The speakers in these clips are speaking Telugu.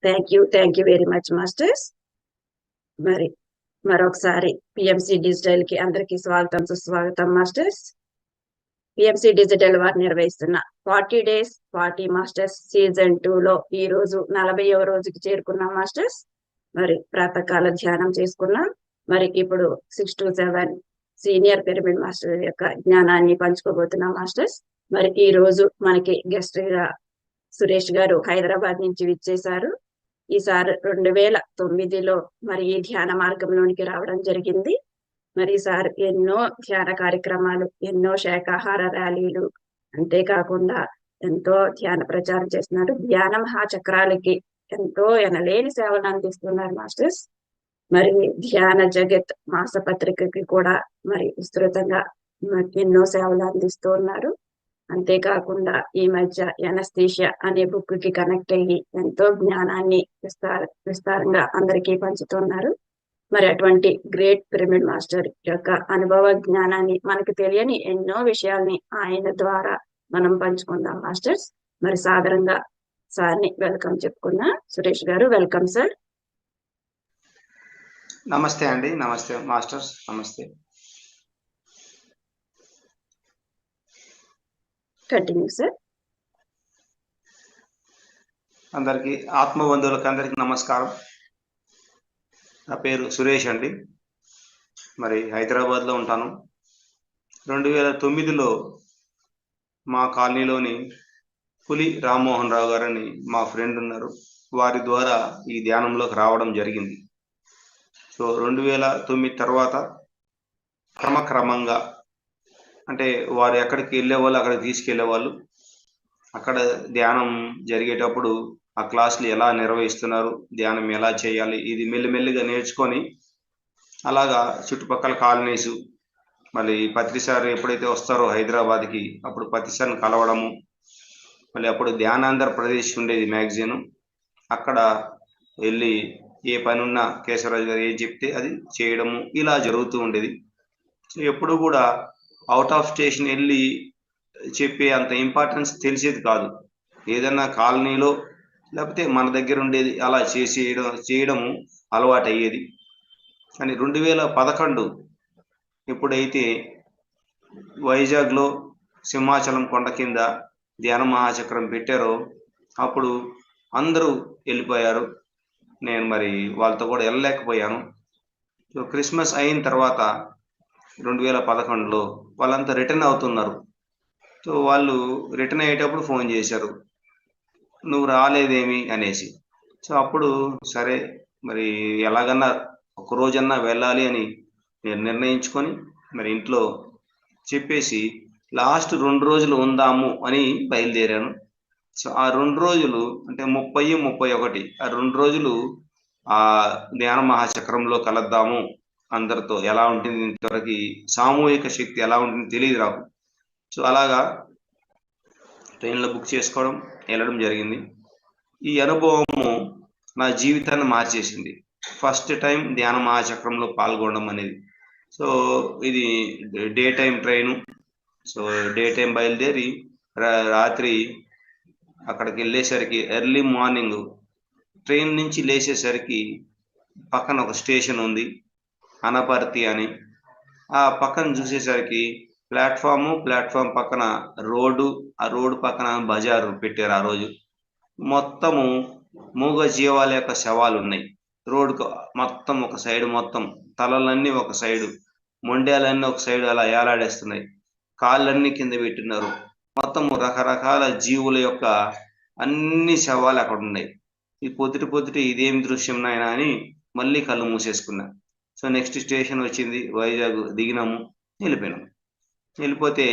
Thank you very much masters. మరి మరొకసారి పిఎంసి డిజిటల్ కి అందరికి స్వాగతం సుస్వాగతం మాస్టర్స్. పిఎంసి డిజిటల్ వారు నిర్వహిస్తున్న 40 days 40 మాస్టర్స్ సీజన్ 2 లో ఈ రోజు 40వ రోజుకి చేరుకున్నాం మాస్టర్స్. మరి ప్రాతకాల ధ్యానం చేసుకున్నాం. మరి ఇప్పుడు 6 to 7 సీనియర్ పిరమిడ్ మాస్టర్ యొక్క జ్ఞానాన్ని పంచుకోబోతున్నాం మాస్టర్స్. మరి ఈ రోజు మనకి గెస్ట్ గా సురేష్ గారు హైదరాబాద్ నుంచి విచ్చేశారు. ఈసారి 2009లో మరి ఈ ధ్యాన మార్గంలోనికి రావడం జరిగింది. మరి ఈసారి ఎన్నో ధ్యాన కార్యక్రమాలు, ఎన్నో శాకాహార ర్యాలీలు, అంతేకాకుండా ఎంతో ధ్యాన ప్రచారం చేస్తున్నారు. ధ్యాన మహాచక్రాలకి ఎంతో ఎనలేని సేవలు అందిస్తున్నారు మాస్టర్స్. మరి ధ్యాన జగత్ మాసపత్రికకి కూడా మరి విస్తృతంగా ఎన్నో సేవలు అందిస్తూ ఉన్నారు. అంతేకాకుండా ఈ మధ్య ఎనస్థీషియా అనే బుక్ కి కనెక్ట్ అయ్యి ఎంతో జ్ఞానాన్ని విస్తారంగా అందరికీ పంచుతున్నారు. మరి అటువంటి గ్రేట్ పిరమిడ్ మాస్టర్ యొక్క అనుభవ జ్ఞానాన్ని, మనకు తెలియని ఎన్నో విషయాల్ని ఆయన ద్వారా మనం పంచుకుందాం మాస్టర్స్. మరి సాదరంగా సార్ని వెల్కమ్ చెప్పుకున్నా. సురేష్ గారు వెల్కమ్ సార్. నమస్తే అండి. నమస్తే మాస్టర్స్. నమస్తే. Continue sir. అందరికి ఆత్మబంధువులకు అందరికి నమస్కారం. నా పేరు సురేష్ అండి. మరి హైదరాబాద్లో ఉంటాను. 2009లో మా కాలనీలోని పులి రామ్మోహన్ రావు గారని మా ఫ్రెండ్ ఉన్నారు. వారి ద్వారా ఈ ధ్యానంలోకి రావడం జరిగింది. సో 2009 తర్వాత క్రమక్రమంగా అంటే వారు ఎక్కడికి వెళ్ళేవాళ్ళు అక్కడికి తీసుకెళ్లేవాళ్ళు. అక్కడ ధ్యానం జరిగేటప్పుడు ఆ క్లాసులు ఎలా నిర్వహిస్తున్నారు, ధ్యానం ఎలా చేయాలి, ఇది మెల్లిమెల్లిగా నేర్చుకొని అలాగా చుట్టుపక్కల కాలనీసు, మళ్ళీ పత్రిసారి ఎప్పుడైతే వస్తారో హైదరాబాద్కి అప్పుడు పత్రిసారిని కలవడము, మళ్ళీ అప్పుడు ధ్యానాంధ్రప్రదేశ్ ఉండేది మ్యాగజైను, అక్కడ వెళ్ళి ఏ పని ఉన్నా కేశవరాజు గారు ఏం చెప్తే అది చేయడము ఇలా జరుగుతూ ఉండేది. సో ఎప్పుడు కూడా అవుట్ ఆఫ్ స్టేషన్ వెళ్ళి చెప్పే అంత ఇంపార్టెన్స్ తెలిసేది కాదు. ఏదన్నా కాలనీలో లేకపోతే మన దగ్గర ఉండేది అలా చేయడము అలవాటు అయ్యేది. కానీ 2011 ఎప్పుడైతే వైజాగ్లో సింహాచలం కొండ కింద ధ్యాన మహాచక్రం పెట్టారో అప్పుడు అందరూ వెళ్ళిపోయారు. నేను మరి వాళ్ళతో కూడా వెళ్ళలేకపోయాను. సో క్రిస్మస్ అయిన తర్వాత 2011లో వాళ్ళంతా రిటర్న్ అవుతున్నారు. సో వాళ్ళు రిటర్న్ అయ్యేటప్పుడు ఫోన్ చేశారు, నువ్వు రాలేదేమి అనేసి. సో అప్పుడు సరే మరి ఎలాగన్నా ఒక రోజన్నా వెళ్ళాలి అని నేను నిర్ణయించుకొని మరి ఇంట్లో చెప్పేసి లాస్ట్ 2 రోజులు ఉందాము అని బయలుదేరాను. సో ఆ 2 రోజులు అంటే 30, 31 ఆ 2 రోజులు ఆ ధ్యాన మహాచక్రంలో కలుద్దాము అందరితో. ఎలా ఉంటుంది ఇంతవరకు సామూహిక శక్తి ఎలా ఉంటుంది తెలియదు నాకు. సో అలాగా ట్రైన్లో బుక్ చేసుకోవడం, వెళ్ళడం జరిగింది. ఈ అనుభవము నా జీవితాన్ని మార్చేసింది. ఫస్ట్ టైం ధ్యాన మహాచక్రంలో పాల్గొనడం అనేది. సో ఇది day time train. So day time బయలుదేరి రాత్రి అక్కడికి వెళ్ళేసరికి ఎర్లీ మార్నింగ్ ట్రైన్ నుంచి లేచేసరికి పక్కన ఒక స్టేషన్ ఉంది అనపర్తి అని. ఆ పక్కన చూసేసరికి ప్లాట్ఫామ్ పక్కన రోడ్డు, ఆ రోడ్డు పక్కన బజారు పెట్టారు. ఆ రోజు మొత్తము మూగ జీవాల యొక్క శవాలు ఉన్నాయి. రోడ్డుకు మొత్తం ఒక సైడ్, మొత్తం తలలన్నీ ఒక సైడు, మొండ్యాలన్నీ ఒక సైడు అలా ఏలాడేస్తున్నాయి. కాళ్ళన్నీ కింద పెట్టినారు. మొత్తము రకరకాల జీవుల యొక్క అన్ని శవాలు అక్కడ ఉన్నాయి. ఈ పొద్దుటి ఇదేం దృశ్యం నాయనా అని మళ్ళీ కళ్ళు మూసేసుకున్నా. సో నెక్స్ట్ స్టేషన్ వచ్చింది, వైజాగ్ దిగినాము, వెళ్ళిపోయినాము. వెళ్ళిపోతే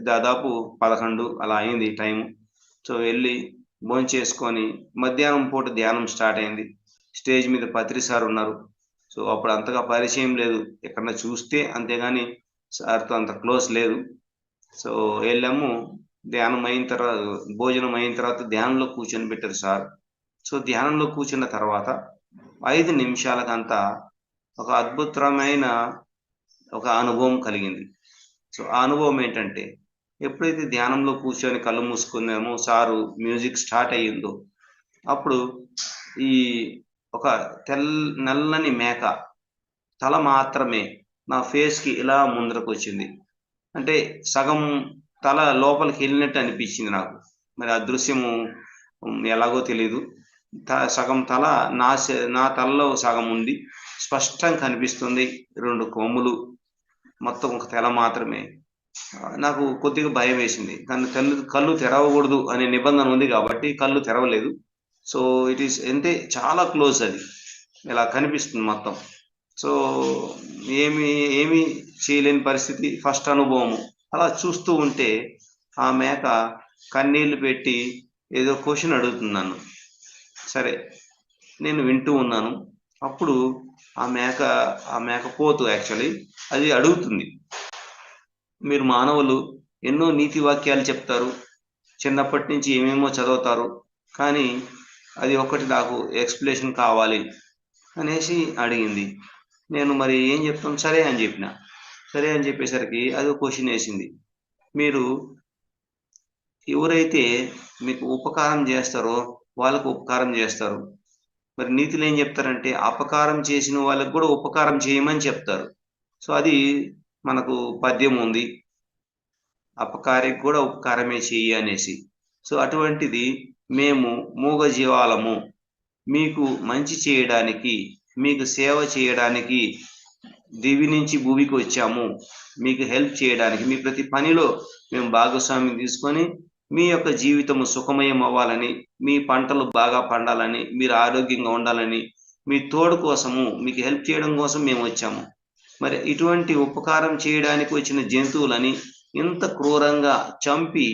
దాదాపు 11 అలా అయింది టైము. సో వెళ్ళి భోంచేసుకొని మధ్యాహ్నం పూట ధ్యానం స్టార్ట్ అయింది. స్టేజ్ మీద పత్రిసార్ ఉన్నారు. సో అప్పుడు అంతగా పరిచయం లేదు, ఎక్కడన్నా చూస్తే అంతేగాని సార్తో అంత క్లోజ్ లేదు. సో వెళ్ళాము. ధ్యానం అయిన తర్వాత, భోజనం అయిన తర్వాత ధ్యానంలో కూర్చొని పెట్టారు సార్. సో ధ్యానంలో కూర్చున్న తర్వాత 5 నిమిషాలకంతా ఒక అద్భుతమైన ఒక అనుభవం కలిగింది. సో ఆ అనుభవం ఏంటంటే, ఎప్పుడైతే ధ్యానంలో కూర్చొని కళ్ళు మూసుకున్నామో సారు మ్యూజిక్ స్టార్ట్ అయ్యిందో అప్పుడు ఈ ఒక నల్లని మేక తల మాత్రమే నా ఫేస్ కి ఇలా ముందరకు వచ్చింది. అంటే సగం తల లోపలికి వెళ్ళినట్టు అనిపించింది నాకు. మరి ఆ దృశ్యము ఎలాగో తెలీదు. సగం తల నా తలలో సగం ఉంది, స్పష్టంగా కనిపిస్తుంది. 2 కొమ్ములు, మొత్తం ఒక తల మాత్రమే. నాకు కొద్దిగా భయం వేసింది. కానీ కళ్ళు తెరవకూడదు అనే నిబంధన ఉంది కాబట్టి కళ్ళు తెరవలేదు. సో ఇట్ ఈస్ అంటే చాలా క్లోజ్, అది ఇలా కనిపిస్తుంది మొత్తం. సో ఏమి చేయలేని పరిస్థితి, ఫస్ట్ అనుభవము. అలా చూస్తూ ఉంటే ఆ మేక కన్నీళ్లు పెట్టి ఏదో క్వశ్చన్ అడుగుతుంది నన్ను. సరే, నేను వింటూ ఉన్నాను. అప్పుడు ఆ మేకపోతు యాక్చువల్లీ అది అడుగుతుంది, మీరు మానవులు ఎన్నో నీతి వాక్యాలు చెప్తారు, చిన్నప్పటి నుంచి ఏమేమో చదువుతారు, కానీ అది ఒకటి నాకు ఎక్స్ప్లెనేషన్ కావాలి అనేసి అడిగింది. నేను మరి ఏం చెప్తాను, సరే అని చెప్పిన. సరే అని చెప్పేసరికి అది క్వశ్చన్ వేసింది, మీరు ఎవరైతే మీకు ఉపకారం చేస్తారో వాళ్ళకు ఉపకారం చేస్తారు, మరి నీతిలో ఏం చెప్తారంటే అపకారం చేసిన వాళ్ళకు కూడా ఉపకారం చేయమని చెప్తారు. సో అది మనకు పద్యం ఉంది, అపకారికి కూడా ఉపకారమే చెయ్యి అనేసి. సో అటువంటిది మేము మూగజీవాలము, మీకు మంచి చేయడానికి, మీకు సేవ చేయడానికి దివి నుంచి భూమికి వచ్చాము, మీకు హెల్ప్ చేయడానికి. మీ ప్రతి పనిలో మేము భాగస్వామ్యం తీసుకొని మీ యొక్క జీవితము సుఖమయం అవ్వాలని, మీ పంటలు బాగా పండాలని, మీరు ఆరోగ్యంగా ఉండాలని, మీ తోడు కోసము, మీకు హెల్ప్ చేయడం కోసం మేము వచ్చాము. మరి ఇటువంటి ఉపకారం చేయడానికి వచ్చిన జంతువులని ఇంత క్రూరంగా చంపి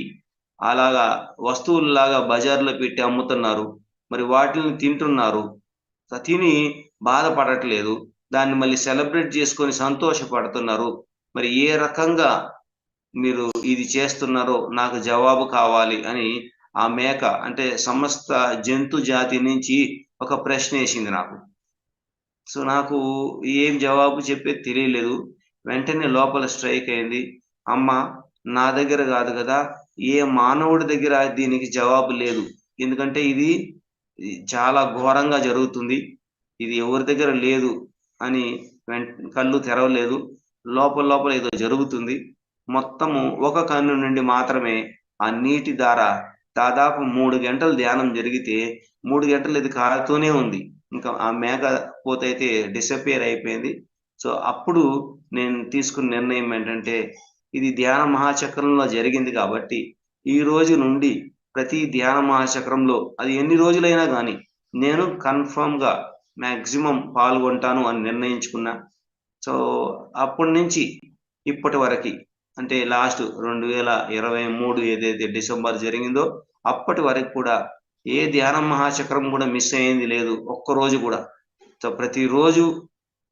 అలాగా వస్తువుల్లాగా బజార్లో పెట్టి అమ్ముతున్నారు. మరి వాటిని తింటున్నారు, తిని బాధపడట్లేదు, దాన్ని మళ్ళీ సెలబ్రేట్ చేసుకొని సంతోషపడుతున్నారు. మరి ఏ రకంగా మీరు ఇది చేస్తున్నారో నాకు జవాబు కావాలి అని ఆ మేక అంటే సమస్త జంతు జాతి నుంచి ఒక ప్రశ్న వేసింది నాకు. సో నాకు ఏం జవాబు చెప్పేది తెలియలేదు. వెంటనే లోపల స్ట్రైక్ అయింది, అమ్మ నా దగ్గర కాదు కదా, ఏ మానవుడి దగ్గర దీనికి జవాబు లేదు. ఎందుకంటే ఇది చాలా ఘోరంగా జరుగుతుంది, ఇది ఎవరి దగ్గర లేదు అని కళ్ళు తెరవలేదు. లోపల ఏదో జరుగుతుంది. మొత్తము ఒక కన్ను నుండి మాత్రమే ఆ నీటి ధార దాదాపు 3 గంటలు ధ్యానం జరిగితే 3 గంటలు ఇది కారుతూనే ఉంది. ఇంకా ఆ మేక పోతైతే డిసపియర్ అయిపోయింది. సో అప్పుడు నేను తీసుకున్న నిర్ణయం ఏంటంటే, ఇది ధ్యాన మహాచక్రంలో జరిగింది కాబట్టి ఈ రోజు నుండి ప్రతి ధ్యాన మహాచక్రంలో అది ఎన్ని రోజులైనా కానీ నేను కన్ఫర్మ్గా మ్యాక్సిమం పాల్గొంటాను అని నిర్ణయించుకున్నా. సో అప్పటి నుంచి ఇప్పటి వరకు, అంటే లాస్ట్ 2023 ఏదైతే డిసెంబర్ జరిగిందో అప్పటి వరకు కూడా ఏ ధ్యాన మహాచక్రం కూడా మిస్ అయ్యింది లేదు, ఒక్కరోజు కూడా. సో ప్రతిరోజు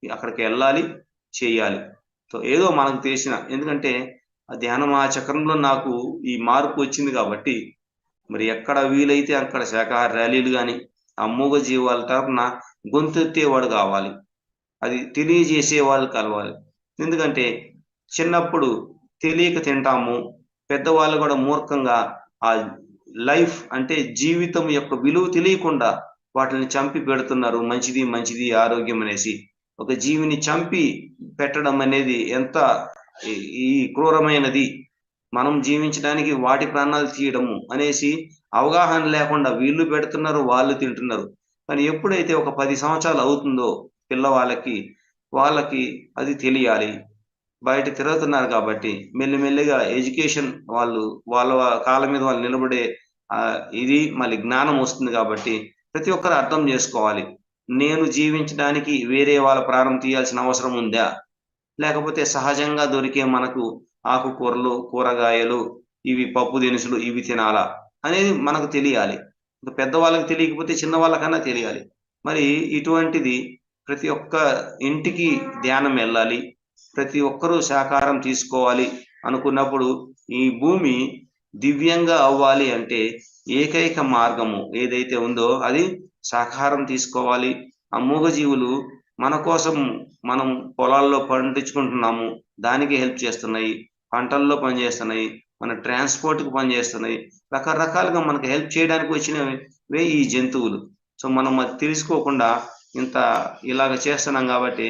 అక్కడికి వెళ్ళాలి, చేయాలి. సో ఏదో మనకు తెలిసిన, ఎందుకంటే ఆ ధ్యాన మహాచక్రంలో నాకు ఈ మార్పు వచ్చింది కాబట్టి మరి ఎక్కడ వీలైతే అక్కడ శాకాహార ర్యాలీలు కానీ ఆ మూగ జీవాల తరపున గొంతెత్తేవాడు కావాలి, అది తెలియజేసే వాళ్ళు కలవాలి. ఎందుకంటే చిన్నప్పుడు తెలియక తింటాము, పెద్దవాళ్ళు కూడా మూర్ఖంగా ఆ లైఫ్ అంటే జీవితం యొక్క విలువ తెలియకుండా వాటిని చంపి పెడుతున్నారు. మంచిది ఆరోగ్యం అనేసి ఒక జీవిని చంపి పెట్టడం అనేది ఎంత ఈ క్రూరమైనది. మనం జీవించడానికి వాటి ప్రాణాలు తీయడము అనేసి అవగాహన లేకుండా వీళ్ళు పెడుతున్నారు, వాళ్ళు తింటున్నారు. కానీ ఎప్పుడైతే ఒక 10 సంవత్సరాలు అవుతుందో వాళ్ళకి అది తెలియాలి. బయట తిరుగుతున్నారు కాబట్టి మెల్లిమెల్లిగా ఎడ్యుకేషన్, వాళ్ళ కాళ్ళ మీద వాళ్ళు నిలబడే ఇది మళ్ళీ జ్ఞానం వస్తుంది కాబట్టి ప్రతి ఒక్కరు అర్థం చేసుకోవాలి, నేను జీవించడానికి వేరే వాళ్ళ ప్రాణం తీయాల్సిన అవసరం ఉందా, లేకపోతే సహజంగా దొరికే మనకు ఆకుకూరలు, కూరగాయలు, ఇవి పప్పు దినుసులు ఇవి తినాలా అనేది మనకు తెలియాలి. పెద్దవాళ్ళకి తెలియకపోతే చిన్న వాళ్ళకన్నా తెలియాలి. మరి ఇటువంటిది ప్రతి ఒక్క ఇంటికి ధ్యానం వెళ్ళాలి, ప్రతి ఒక్కరూ శాకాహారం తీసుకోవాలి అనుకున్నప్పుడు ఈ భూమి దివ్యంగా అవ్వాలి అంటే ఏకైక మార్గము ఏదైతే ఉందో అది శాకాహారం తీసుకోవాలి. ఆ మూగజీవులు మన కోసం మనం పొలాల్లో పండించుకుంటున్నాము, దానికి హెల్ప్ చేస్తున్నాయి, పంటల్లో పనిచేస్తున్నాయి, మన ట్రాన్స్పోర్ట్కి పనిచేస్తున్నాయి, రకరకాలుగా మనకు హెల్ప్ చేయడానికి వచ్చినవే ఈ జంతువులు. సో మనం అది తెలుసుకోకుండా ఇంత ఇలాగ చేస్తున్నాం కాబట్టి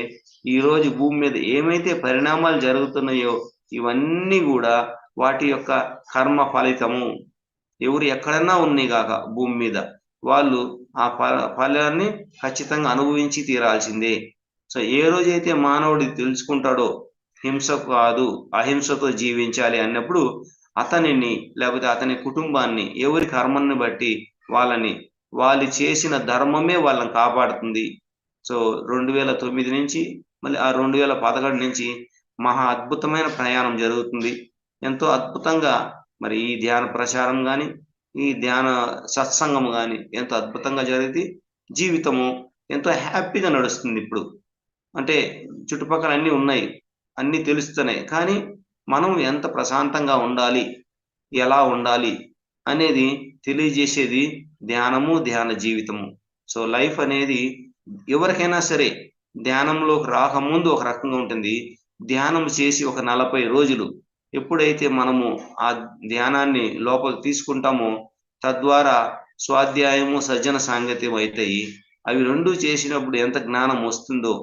ఈరోజు భూమి మీద ఏమైతే పరిణామాలు జరుగుతున్నాయో ఇవన్నీ కూడా వాటి యొక్క కర్మ ఫలితము. ఎవరు ఎక్కడన్నా ఉన్నాయి కాక భూమి మీద వాళ్ళు ఆ ఫలాన్ని ఖచ్చితంగా అనుభవించి తీరాల్సిందే. సో ఏ రోజైతే మానవుడు తెలుసుకుంటాడో హింస కాదు అహింసతో జీవించాలి అన్నప్పుడు అతనిని లేకపోతే అతని కుటుంబాన్ని ఎవరి కర్మని బట్టి వాళ్ళు చేసిన ధర్మమే వాళ్ళని కాపాడుతుంది. సో 2009 నుంచి మళ్ళీ ఆ 2011 నుంచి మహా అద్భుతమైన ప్రయాణం జరుగుతుంది. ఎంతో అద్భుతంగా మరి ఈ ధ్యాన ప్రచారం కానీ ఈ ధ్యాన సత్సంగం కానీ ఎంతో అద్భుతంగా జరిగి జీవితము ఎంతో హ్యాపీగా నడుస్తుంది. ఇప్పుడు అంటే చుట్టుపక్కల అన్నీ ఉన్నాయి, అన్నీ తెలుస్తున్నాయి, కానీ మనం ఎంత ప్రశాంతంగా ఉండాలి, ఎలా ఉండాలి అనేది తెలియజేసేది ధ్యానము, ధ్యాన జీవితము. సో లైఫ్ అనేది ఎవరికైనా సరే ధ్యానంలోకి రాకముందు ఒక రకంగా ఉంటుంది. ధ్యానం చేసి ఒక 40 రోజులు ఎప్పుడైతే మనము ఆ ధ్యానాన్ని లోపలికి తీసుకుంటామో తద్వారా స్వాధ్యాయము సజ్జన సాంగత్యం అవుతాయి. అవి రెండు చేసినప్పుడు ఎంత జ్ఞానం వస్తుందో,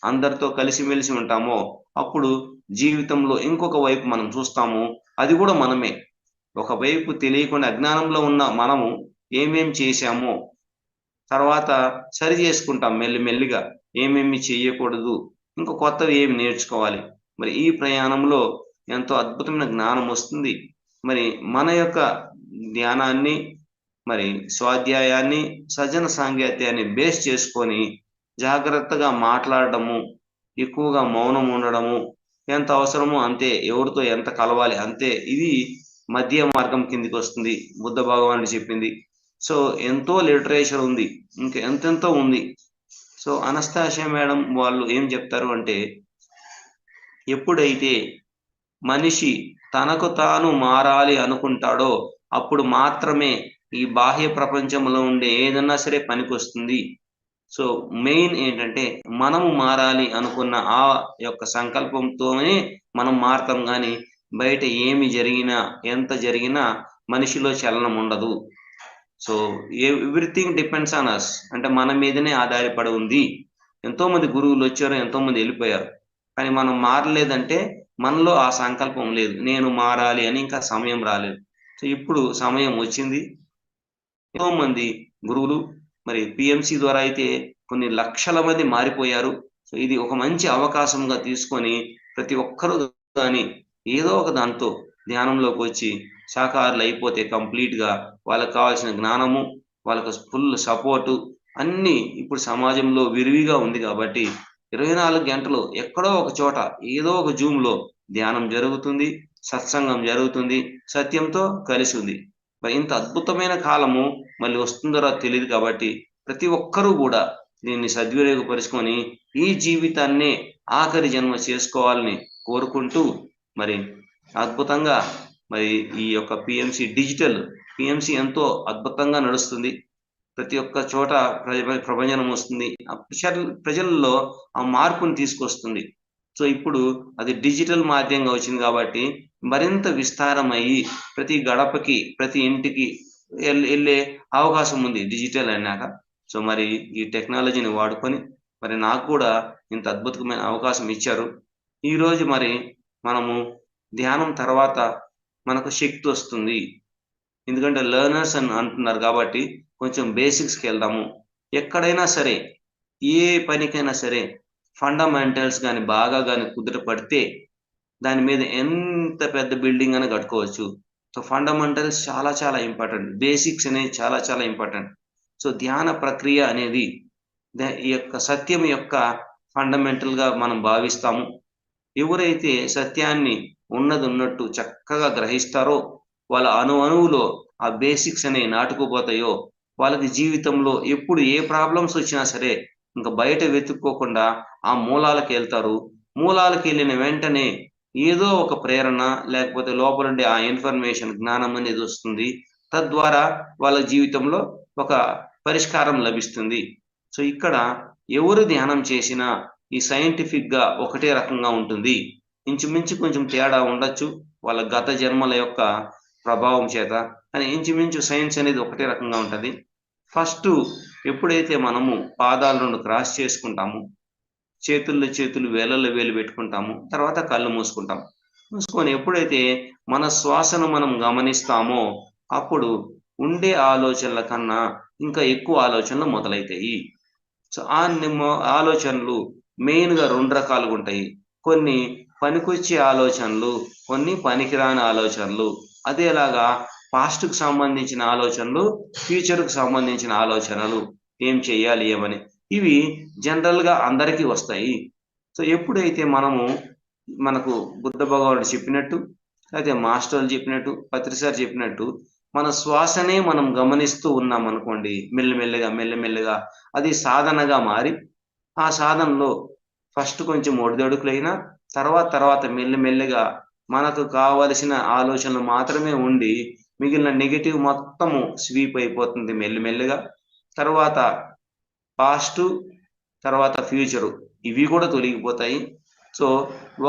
అందరితో కలిసిమెలిసి ఉంటామో అప్పుడు జీవితంలో ఇంకొక వైపు మనం చూస్తాము, అది కూడా మనమే. ఒకవైపు తెలియకుండా అజ్ఞానంలో ఉన్న మనము ఏమేం చేశామో తర్వాత సరి చేసుకుంటాం మెల్లిమెల్లిగా, ఏమేమి చేయకూడదు, ఇంకా కొత్తవి ఏమి నేర్చుకోవాలి. మరి ఈ ప్రయాణంలో ఎంతో అద్భుతమైన జ్ఞానం వస్తుంది. మరి మన యొక్క ధ్యానాన్ని మరి స్వాధ్యాయాన్ని సజ్జన సాంగత్యాన్ని బేస్ చేసుకొని జాగ్రత్తగా మాట్లాడడము, ఎక్కువగా మౌనం ఉండడము, ఎంత అవసరమో అంతే, ఎవరితో ఎంత కలవాలి అంతే, ఇది మధ్య మార్గం కిందికి వస్తుంది. బుద్ధ భగవానుడు చెప్పింది. సో ఎంతో లిటరేచర్ ఉంది, ఇంకా ఎంతెంతో ఉంది. సో అనస్తాషియా మేడం వాళ్ళు ఏం చెప్తారు అంటే, ఎప్పుడైతే మనిషి తనకు తాను మారాలి అనుకుంటాడో అప్పుడు మాత్రమే ఈ బాహ్య ప్రపంచంలో ఉండే ఏదన్నా సరే పనికొస్తుంది. సో మెయిన్ ఏంటంటే మనము మారాలి అనుకున్న ఆ యొక్క సంకల్పంతోనే మనం మారతాం, కానీ బయట ఏమి జరిగినా ఎంత జరిగినా మనిషిలో చలనం ఉండదు. So everything depends on us, అంటే మన మీదనే ఆధారపడి ఉంది. ఎంతో మంది గురువులు వచ్చారు, ఎంతో మంది వెళ్ళిపోయారు, కానీ మనం మారలేదంటే మనలో ఆ సంకల్పం లేదు, నేను మారాలి అని. ఇంకా సమయం రాలేదు. సో ఇప్పుడు సమయం వచ్చింది. ఎంతో మంది గురువులు మరి పిఎంసి ద్వారా అయితే కొన్ని లక్షల మంది మారిపోయారు. సో ఇది ఒక మంచి అవకాశంగా తీసుకొని ప్రతి ఒక్కరూ కానీ ఏదో ఒక దాంతో ధ్యానంలోకి వచ్చి శాకాహారులు అయిపోతే కంప్లీట్ గా వాళ్ళకి కావాల్సిన జ్ఞానము, వాళ్ళకు ఫుల్ సపోర్టు అన్ని ఇప్పుడు సమాజంలో విరివిగా ఉంది. కాబట్టి 24 గంటలు ఎక్కడో ఒక చోట ఏదో ఒక జూమ్ లో ధ్యానం జరుగుతుంది, సత్సంగం జరుగుతుంది, సత్యంతో కలిసి ఉంది. మరి ఇంత అద్భుతమైన కాలము మళ్ళీ వస్తుందో తెలియదు. కాబట్టి ప్రతి ఒక్కరూ కూడా దీన్ని సద్వినియోగపరుచుకొని ఈ జీవితాన్నే ఆఖరి జన్మ చేసుకోవాలని కోరుకుంటూ మరి అద్భుతంగా మరి ఈ యొక్క పిఎంసి ఎంతో అద్భుతంగా నడుస్తుంది. ప్రతి ఒక్క చోట ప్రభంజనం వస్తుంది, ప్రజల్లో ఆ మార్పుని తీసుకొస్తుంది. సో ఇప్పుడు అది డిజిటల్ మాధ్యమంగా వచ్చింది కాబట్టి మరింత విస్తారమయ్యి ప్రతి గడపకి ప్రతి ఇంటికి వెళ్ళే అవకాశం ఉంది డిజిటల్ అన్నాక. సో మరి ఈ టెక్నాలజీని వాడుకొని మరి నాకు కూడా ఇంత అద్భుతమైన అవకాశం ఇచ్చారు. ఈరోజు మరి మనము ధ్యానం తర్వాత మనకు శక్తి వస్తుంది, ఎందుకంటే లెర్నర్స్ అని అంటున్నారు కాబట్టి కొంచెం బేసిక్స్కి వెళ్దాము. ఎక్కడైనా సరే ఏ పనికైనా సరే ఫండమెంటల్స్ కానీ బాగా కానీ కుదుట పడితే దాని మీద ఎంత పెద్ద బిల్డింగ్ అని కట్టుకోవచ్చు. సో ఫండమెంటల్స్ చాలా చాలా ఇంపార్టెంట్, బేసిక్స్ అనేది చాలా చాలా ఇంపార్టెంట్. సో ధ్యాన ప్రక్రియ అనేది ఈ యొక్క సత్యం యొక్క ఫండమెంటల్ గా మనం భావిస్తాము. ఎవరైతే సత్యాన్ని ఉన్నది ఉన్నట్టు చక్కగా గ్రహిస్తారో వాళ్ళ అణువులో ఆ బేసిక్స్ అనేవి నాటుకుపోతాయో వాళ్ళకి జీవితంలో ఎప్పుడు ఏ ప్రాబ్లమ్స్ వచ్చినా సరే ఇంకా బయట వెతుక్కోకుండా ఆ మూలాలకు వెళ్తారు. మూలాలకు వెళ్ళిన వెంటనే ఏదో ఒక ప్రేరణ లేకపోతే లోపలుండే ఆ ఇన్ఫర్మేషన్ జ్ఞానం అనేది వస్తుంది. తద్వారా వాళ్ళ జీవితంలో ఒక పరిష్కారం లభిస్తుంది. సో ఇక్కడ ఎవరు ధ్యానం చేసినా ఈ సైంటిఫిక్ గా ఒకటే రకంగా ఉంటుంది. ఇంచుమించు కొంచెం తేడా ఉండొచ్చు వాళ్ళ గత జన్మల యొక్క ప్రభావం చేత, కానీ ఇంచుమించు సైన్స్ అనేది ఒకటే రకంగా ఉంటుంది. ఫస్ట్ ఎప్పుడైతే మనము పాదాల నుండి క్రాస్ చేసుకుంటాము, చేతుల్లో చేతులు వేలల్లో వేలు పెట్టుకుంటాము, తర్వాత కళ్ళు మూసుకుంటాం. మూసుకొని ఎప్పుడైతే మన శ్వాసను మనం గమనిస్తామో అప్పుడు ఉండే ఆలోచనల కన్నా ఇంకా ఎక్కువ ఆలోచనలు మొదలైతాయి. సో ఆలోచనలు మెయిన్గా 2 రకాలుగా ఉంటాయి. కొన్ని పనికొచ్చే ఆలోచనలు, కొన్ని పనికిరాని ఆలోచనలు. అదేలాగా పాస్ట్కు సంబంధించిన ఆలోచనలు, ఫ్యూచర్కు సంబంధించిన ఆలోచనలు, ఏం చెయ్యాలి ఏమని, ఇవి జనరల్గా అందరికీ వస్తాయి. సో ఎప్పుడైతే మనకు బుద్ధ భగవానుడు చెప్పినట్టు, అయితే మాస్టర్లు చెప్పినట్టు, పత్రి సార్ చెప్పినట్టు మన శ్వాసనే మనం గమనిస్తూ ఉన్నాం అనుకోండి, మెల్లమెల్లగా అది సాధనగా మారి, ఆ సాధనలో ఫస్ట్ కొంచెం ఒడిదొడుకులైనా తర్వాత మెల్లమెల్లగా మనకు కావలసిన ఆలోచనలు మాత్రమే ఉండి మిగిలిన నెగటివ్ మొత్తము స్వీప్ అయిపోతుంది మెల్లమెల్లగా. తర్వాత పాస్ట్, తర్వాత ఫ్యూచరు, ఇవి కూడా తొలగిపోతాయి. సో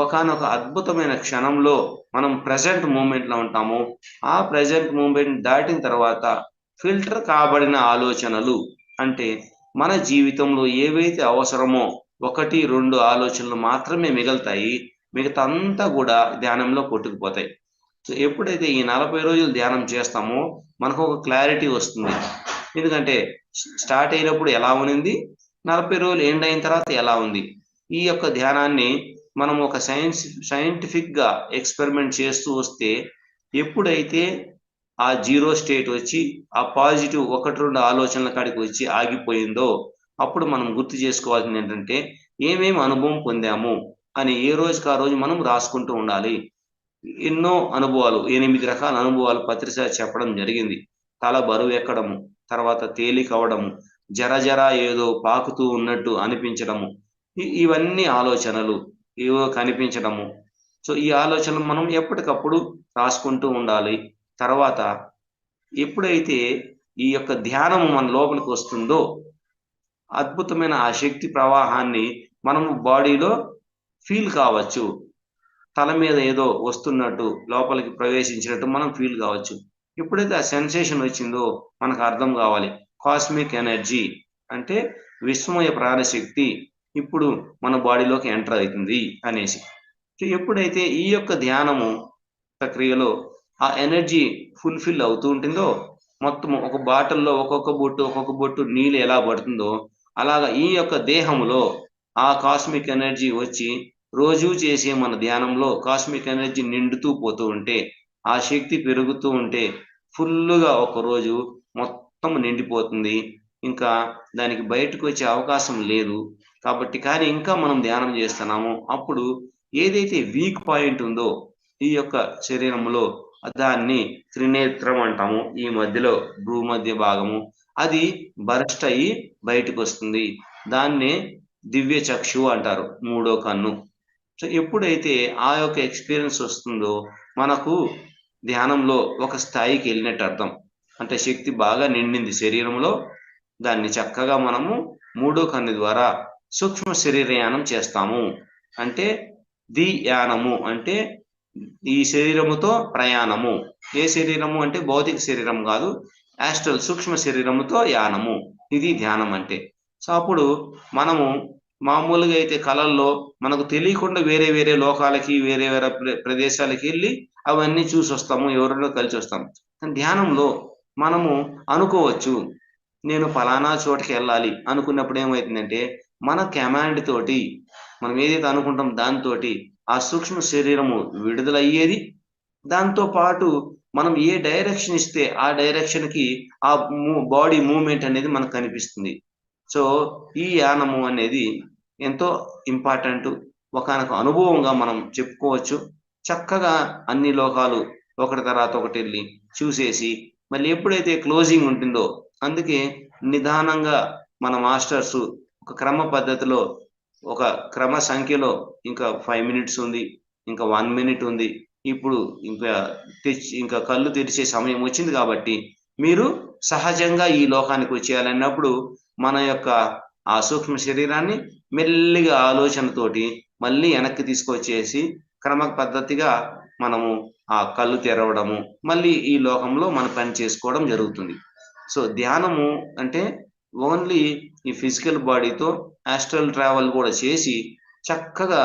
ఒకానొక అద్భుతమైన క్షణంలో మనం ప్రజెంట్ మూమెంట్లో ఉంటాము. ఆ ప్రజెంట్ మూమెంట్ దాటిన తర్వాత ఫిల్టర్ కాబడిన ఆలోచనలు, అంటే మన జీవితంలో ఏవైతే అవసరమో 1-2 ఆలోచనలు మాత్రమే మిగులుతాయి. మిగతా అంతా కూడా ధ్యానంలో కొట్టుకుపోతాయి. సో ఎప్పుడైతే ఈ 40 రోజులు ధ్యానం చేస్తామో మనకు ఒక క్లారిటీ వస్తుంది. ఎందుకంటే స్టార్ట్ అయినప్పుడు ఎలా ఉంది, 40 రోజులు ఎండ్ అయిన తర్వాత ఎలా ఉంది. ఈ యొక్క ధ్యానాన్ని మనం ఒక సైంటిఫిక్గా ఎక్స్పెరిమెంట్ చేస్తూ వస్తే ఎప్పుడైతే ఆ జీరో స్టేట్ వచ్చి ఆ పాజిటివ్ 1-2 ఆలోచనల కాడికి వచ్చి ఆగిపోయిందో అప్పుడు మనం గుర్తు చేసుకోవాల్సింది ఏంటంటే ఏమేమి అనుభవం పొందాము అని ఏ రోజుకి ఆ రోజు మనం రాసుకుంటూ ఉండాలి. ఎన్నో అనుభవాలు, 8 రకాల అనుభవాలు పత్రిసారి చెప్పడం జరిగింది. తల బరువు ఎక్కడము, తర్వాత తేలిక అవడము, జర ఏదో పాకుతూ ఉన్నట్టు అనిపించడము, ఇవన్నీ ఆలోచనలు ఏవో కనిపించడము. సో ఈ ఆలోచనలు మనం ఎప్పటికప్పుడు రాసుకుంటూ ఉండాలి. తర్వాత ఎప్పుడైతే ఈ యొక్క ధ్యానము మన లోపలికి వస్తుందో అద్భుతమైన ఆ శక్తి ప్రవాహాన్ని మనము బాడీలో ఫీల్ కావచ్చు. తల మీద ఏదో వస్తున్నట్టు, లోపలికి ప్రవేశించినట్టు మనం ఫీల్ కావచ్చు. ఎప్పుడైతే ఆ సెన్సేషన్ వచ్చిందో మనకు అర్థం కావాలి, కాస్మిక్ ఎనర్జీ అంటే విశ్వమయ ప్రాణశక్తి ఇప్పుడు మన బాడీలోకి ఎంటర్ అవుతుంది అనేసి. ఎప్పుడైతే ఈ యొక్క ధ్యానము ప్రక్రియలో ఆ ఎనర్జీ ఫుల్ఫిల్ అవుతూ ఉంటుందో, మొత్తం ఒక బాటిల్లో ఒక్కొక్క బొట్టు నీళ్ళు ఎలా పడుతుందో అలాగా ఈ యొక్క దేహంలో ఆ కాస్మిక్ ఎనర్జీ వచ్చి రోజు చేసే మన ధ్యానంలో కాస్మిక్ ఎనర్జీ నిండుతూ పోతూ ఉంటే, ఆ శక్తి పెరుగుతూ ఉంటే ఫుల్గా ఒకరోజు మొత్తం నిండిపోతుంది. ఇంకా దానికి బయటకు వచ్చే అవకాశం లేదు. కాబట్టి కానీ ఇంకా మనం ధ్యానం చేస్తున్నాము, అప్పుడు ఏదైతే వీక్ పాయింట్ ఉందో ఈ యొక్క శరీరంలో దాన్ని త్రినేత్రం అంటాము. ఈ మధ్యలో భూమధ్య భాగము అది బరస్ట్ అయ్యి బయటకు వస్తుంది. దాన్నే దివ్య చక్షు అంటారు, 3వ కన్ను. సో ఎప్పుడైతే ఆ యొక్క ఎక్స్పీరియన్స్ వస్తుందో మనకు ధ్యానంలో ఒక స్థాయికి వెళ్ళినట్టు అర్థం. అంటే శక్తి బాగా నిండింది శరీరంలో. దాన్ని చక్కగా మనము 3వ కన్ను ద్వారా సూక్ష్మ శరీరయానం చేస్తాము. అంటే యానము అంటే ఈ శరీరముతో ప్రయాణము. ఏ శరీరము అంటే భౌతిక శరీరం కాదు, యాస్ట్రల్ సూక్ష్మ శరీరముతో యానము. ఇది ధ్యానం అంటే. సో అప్పుడు మనము మామూలుగా అయితే కళల్లో మనకు తెలియకుండా వేరే లోకాలకి వేరే ప్రదేశాలకి వెళ్ళి అవన్నీ చూసి వస్తాము, ఎవరినో కలిసి వస్తాము. ధ్యానంలో మనము అనుకోవచ్చు, నేను ఫలానా చోటకి వెళ్ళాలి అనుకున్నప్పుడు ఏమవుతుందంటే మన కమాండ్ తోటి మనం ఏదైతే అనుకుంటాం దాంతో ఆ సూక్ష్మ శరీరము విడుదలయ్యేది. దాంతో పాటు మనం ఏ డైరెక్షన్ ఇస్తే ఆ డైరెక్షన్కి ఆ బాడీ మూవ్మెంట్ అనేది మనకు కనిపిస్తుంది. సో ఈ యానము అనేది ఎంతో ఇంపార్టెంట్, ఒకనొక అనుభవంగా మనం చెప్పుకోవచ్చు. చక్కగా అన్ని లోకాలు ఒకటి తర్వాత ఒకటి వెళ్ళి చూసేసి మళ్ళీ ఎప్పుడైతే క్లోజింగ్ ఉంటుందో, అందుకే నిదానంగా మన మాస్టర్స్ ఒక క్రమ పద్ధతిలో ఒక క్రమ సంఖ్యలో ఇంకా 5 minutes ఉంది, ఇంకా 1 minute ఉంది, ఇప్పుడు ఇంకా కళ్ళు తెరిచే సమయం వచ్చింది కాబట్టి మీరు సహజంగా ఈ లోకానికి వచ్చేయాలన్నప్పుడు మన యొక్క ఆ సూక్ష్మ శరీరాన్ని మెల్లిగా ఆలోచనతోటి మళ్ళీ వెనక్కి తీసుకొచ్చేసి క్రమ పద్ధతిగా మనము ఆ కళ్ళు తెరవడము, మళ్ళీ ఈ లోకంలో మన పని చేసుకోవడం జరుగుతుంది. సో ధ్యానము అంటే ఓన్లీ ఈ ఫిజికల్ బాడీతో ఆస్ట్రల్ ట్రావెల్ కూడా చేసి చక్కగా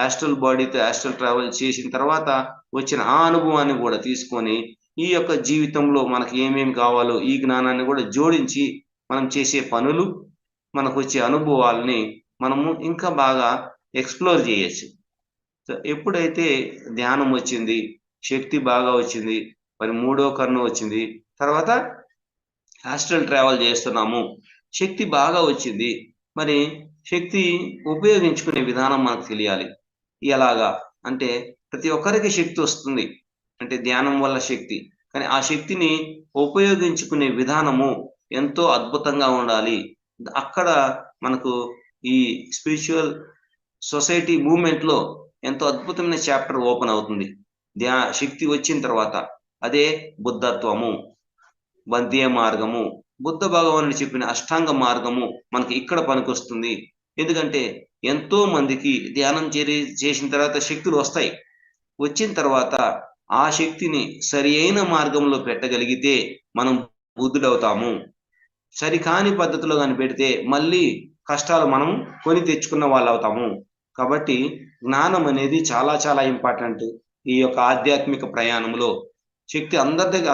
ఆస్ట్రల్ బాడీతో ఆస్ట్రల్ ట్రావెల్ చేసిన తర్వాత వచ్చిన ఆ అనుభవాన్ని కూడా తీసుకొని ఈ యొక్క జీవితంలో మనకి ఏమేమి కావాలో ఈ జ్ఞానాన్ని కూడా జోడించి మనం చేసే పనులు, మనకు వచ్చే అనుభవాల్ని మనము ఇంకా బాగా ఎక్స్ప్లోర్ చేయొచ్చు. సో ఎప్పుడైతే ధ్యానం వచ్చింది, శక్తి బాగా వచ్చింది, మరి మూడో కన్ను వచ్చింది, తర్వాత ఆస్ట్రల్ ట్రావెల్ చేస్తున్నాము, శక్తి బాగా వచ్చింది, మరి శక్తి ఉపయోగించుకునే విధానం మనకు తెలియాలి. ఎలాగా అంటే ప్రతి ఒక్కరికి శక్తి వస్తుంది, అంటే ధ్యానం వల్ల శక్తి, కానీ ఆ శక్తిని ఉపయోగించుకునే విధానము ఎంతో అద్భుతంగా ఉండాలి. అక్కడ మనకు ఈ స్పిరిచువల్ సొసైటీ మూవ్మెంట్ లో ఎంతో అద్భుతమైన చాప్టర్ ఓపెన్ అవుతుంది శక్తి వచ్చిన తర్వాత. అదే బుద్ధత్వము, బంధ్య మార్గము, బుద్ధ భగవానుడు చెప్పిన అష్టాంగ మార్గము మనకి ఇక్కడ పనికొస్తుంది. ఎందుకంటే ఎంతో మందికి ధ్యానం చేసిన తర్వాత శక్తులు వస్తాయి. వచ్చిన తర్వాత ఆ శక్తిని సరి అయిన మార్గంలో పెట్టగలిగితే మనం బుద్ధుడవుతాము. సరికాని పద్ధతిలో కానీ పెడితే మళ్ళీ కష్టాలు మనం కొని తెచ్చుకున్న వాళ్ళు అవుతాము. కాబట్టి జ్ఞానం అనేది చాలా చాలా ఇంపార్టెంట్. ఈ యొక్క ఆధ్యాత్మిక ప్రయాణంలో శక్తి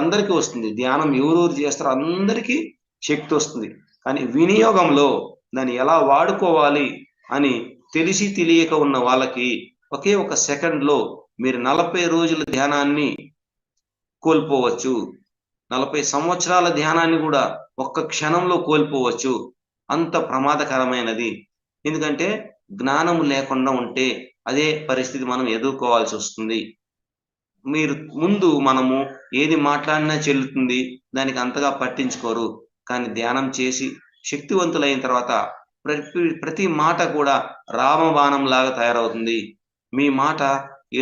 అందరికీ వస్తుంది. ధ్యానం ఎవరెవరు చేస్తారో అందరికీ శక్తి వస్తుంది. కానీ వినియోగంలో దాన్ని ఎలా వాడుకోవాలి అని తెలిసి తెలియక ఉన్న వాళ్ళకి ఒకే ఒక సెకండ్లో మీరు 40 రోజుల ధ్యానాన్ని కోల్పోవచ్చు. 40 సంవత్సరాల ధ్యానాన్ని కూడా ఒక్క క్షణంలో కోల్పోవచ్చు. అంత ప్రమాదకరమైనది. ఎందుకంటే జ్ఞానం లేకుండా ఉంటే అదే పరిస్థితి మనం ఎదుర్కోవాల్సి వస్తుంది. మీరు ముందు మనము ఏది మాట్లాడినా చెల్లుతుంది, దానికి అంతగా పట్టించుకోరు. కానీ ధ్యానం చేసి శక్తివంతులైన తర్వాత ప్రతి మాట కూడా రామబాణం లాగా తయారవుతుంది. మీ మాట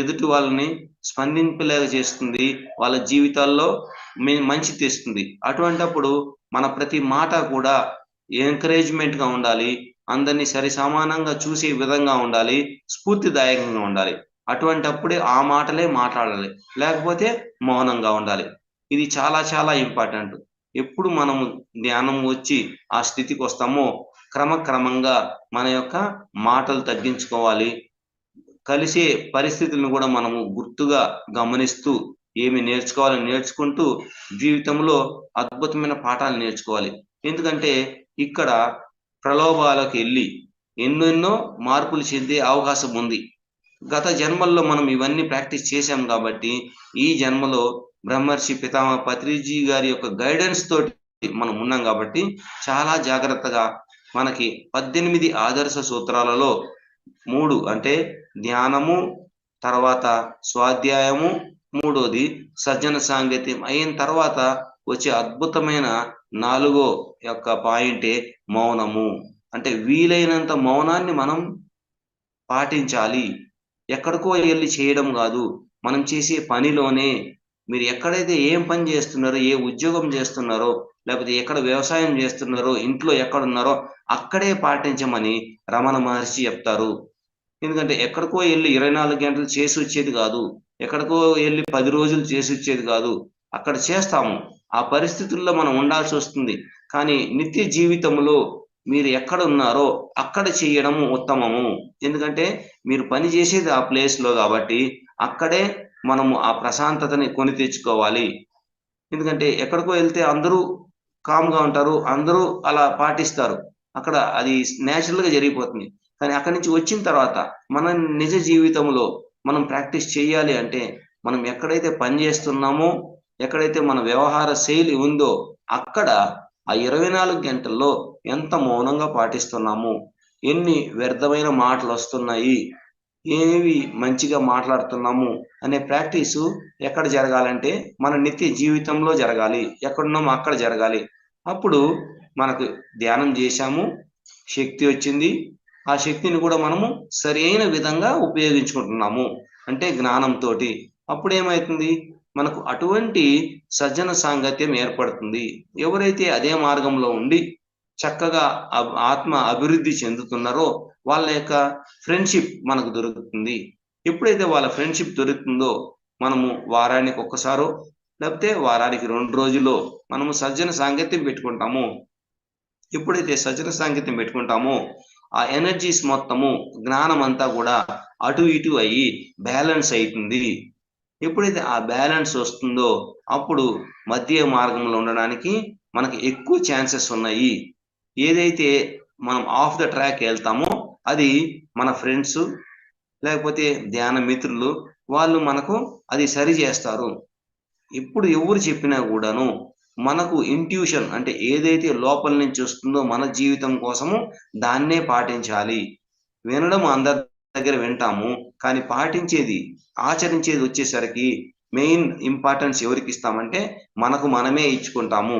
ఎదుటి వాళ్ళని స్పందింపలేక చేస్తుంది, వాళ్ళ జీవితాల్లో మంచి తెస్తుంది. అటువంటప్పుడు మన ప్రతి మాట కూడా ఎంకరేజ్మెంట్ గా ఉండాలి, అందరినీ సరి సమానంగా చూసే విధంగా ఉండాలి, స్ఫూర్తిదాయకంగా ఉండాలి. అటువంటప్పుడే ఆ మాటలే మాట్లాడాలి, లేకపోతే మౌనంగా ఉండాలి. ఇది చాలా చాలా ఇంపార్టెంట్. ఎప్పుడు మనము ధ్యానం వచ్చి ఆ స్థితికి వస్తామో క్రమక్రమంగా మన యొక్క మాటలు తగ్గించుకోవాలి. కలిసే పరిస్థితులను కూడా మనము గుర్తుగా గమనిస్తూ ఏమి నేర్చుకోవాలని నేర్చుకుంటూ జీవితంలో అద్భుతమైన పాఠాలు నేర్చుకోవాలి. ఎందుకంటే ఇక్కడ ప్రలోభాలకు వెళ్ళి ఎన్నెన్నో మార్పులు చెందే అవకాశం ఉంది. గత జన్మల్లో మనం ఇవన్నీ ప్రాక్టీస్ చేశాం కాబట్టి ఈ జన్మలో బ్రహ్మర్షి పితామహ పత్రిజీ గారి యొక్క గైడెన్స్ తోటి మనం ఉన్నాం కాబట్టి చాలా జాగ్రత్తగా మనకి 18 ఆదర్శ సూత్రాలలో 3 అంటే ధ్యానము, తర్వాత స్వాధ్యాయము, మూడోది సజ్జన సాంగత్యం అయిన తర్వాత వచ్చే అద్భుతమైన 4వ యొక్క పాయింటే మౌనము. అంటే వీలైనంత మౌనాన్ని మనం పాటించాలి. ఎక్కడికో వెళ్ళి చేయడం కాదు, మనం చేసే పనిలోనే. మీరు ఎక్కడైతే ఏం పని చేస్తున్నారో, ఏ ఉద్యోగం చేస్తున్నారో, లేకపోతే ఎక్కడ వ్యవసాయం చేస్తున్నారో, ఇంట్లో ఎక్కడున్నారో అక్కడే పాటించమని రమణ మహర్షి చెప్తారు. ఎందుకంటే ఎక్కడికో వెళ్ళి 24 గంటలు చేసి వచ్చేది కాదు, ఎక్కడికో వెళ్ళి 10 రోజులు చేసి వచ్చేది కాదు. అక్కడ చేస్తాము, ఆ పరిస్థితుల్లో మనం ఉండాల్సి వస్తుంది. కానీ నిత్య జీవితంలో మీరు ఎక్కడ ఉన్నారో అక్కడ చేయడము ఉత్తమము. ఎందుకంటే మీరు పని చేసేది ఆ ప్లేస్ లో కాబట్టి అక్కడే మనము ఆ ప్రశాంతతని కొని తెచ్చుకోవాలి. ఎందుకంటే ఎక్కడికో వెళ్తే అందరూ కామ్గా ఉంటారు, అందరూ అలా పాటిస్తారు, అక్కడ అది నేచురల్ గా జరిగిపోతుంది. కానీ అక్కడి నుంచి వచ్చిన తర్వాత మన నిజ జీవితంలో మనం ప్రాక్టీస్ చేయాలి అంటే మనం ఎక్కడైతే పని చేస్తున్నామో, ఎక్కడైతే మన వ్యవహార శైలి ఉందో అక్కడ ఆ 24 గంటల్లో ఎంత మౌనంగా పాటిస్తున్నాము, ఎన్ని వ్యర్థమైన మాటలు వస్తున్నాయి, ఏవి మంచిగా మాట్లాడుతున్నాము అనే ప్రాక్టీసు ఎక్కడ జరగాలంటే మన నిత్య జీవితంలో జరగాలి. ఎక్కడున్నామో అక్కడ జరగాలి. అప్పుడు మనకు ధ్యానం చేశాము, శక్తి వచ్చింది, ఆ శక్తిని కూడా మనము సరైన విధంగా ఉపయోగించుకుంటున్నాము అంటే జ్ఞానంతో. అప్పుడు ఏమవుతుంది, మనకు అటువంటి సజ్జన సాంగత్యం ఏర్పడుతుంది. ఎవరైతే అదే మార్గంలో ఉండి చక్కగా ఆత్మ అభివృద్ధి చెందుతున్నారో వాళ్ళ యొక్క ఫ్రెండ్షిప్ మనకు దొరుకుతుంది. ఎప్పుడైతే వాళ్ళ ఫ్రెండ్షిప్ దొరుకుతుందో మనము వారానికి ఒక్కసారో లేకపోతే వారానికి 2 రోజుల్లో మనము సజ్జన సాంగత్యం పెట్టుకుంటాము. ఎప్పుడైతే సజన సాంకేతం పెట్టుకుంటామో ఆ ఎనర్జీస్ మొత్తము జ్ఞానం అంతా కూడా అటు ఇటు అయ్యి బ్యాలెన్స్ అవుతుంది. ఎప్పుడైతే ఆ బ్యాలెన్స్ వస్తుందో అప్పుడు మధ్య మార్గంలో ఉండడానికి మనకి ఎక్కువ ఛాన్సెస్ ఉన్నాయి. ఏదైతే మనం ఆఫ్ ద ట్రాక్ వెళ్తామో అది మన ఫ్రెండ్స్ లేకపోతే ధ్యాన మిత్రులు వాళ్ళు మనకు అది సరి చేస్తారు. ఇప్పుడు ఎవరు చెప్పినా కూడాను మనకు ఇంట్యూషన్ అంటే ఏదైతే లోపల నుంచి వస్తుందో మన జీవితం కోసము దాన్నే పాటించాలి. వినడం అందరి దగ్గర వింటాము, కానీ పాటించేది ఆచరించేది వచ్చేసరికి మెయిన్ ఇంపార్టెన్స్ ఎవరికి ఇస్తామంటే మనకు మనమే ఇచ్చుకుంటాము.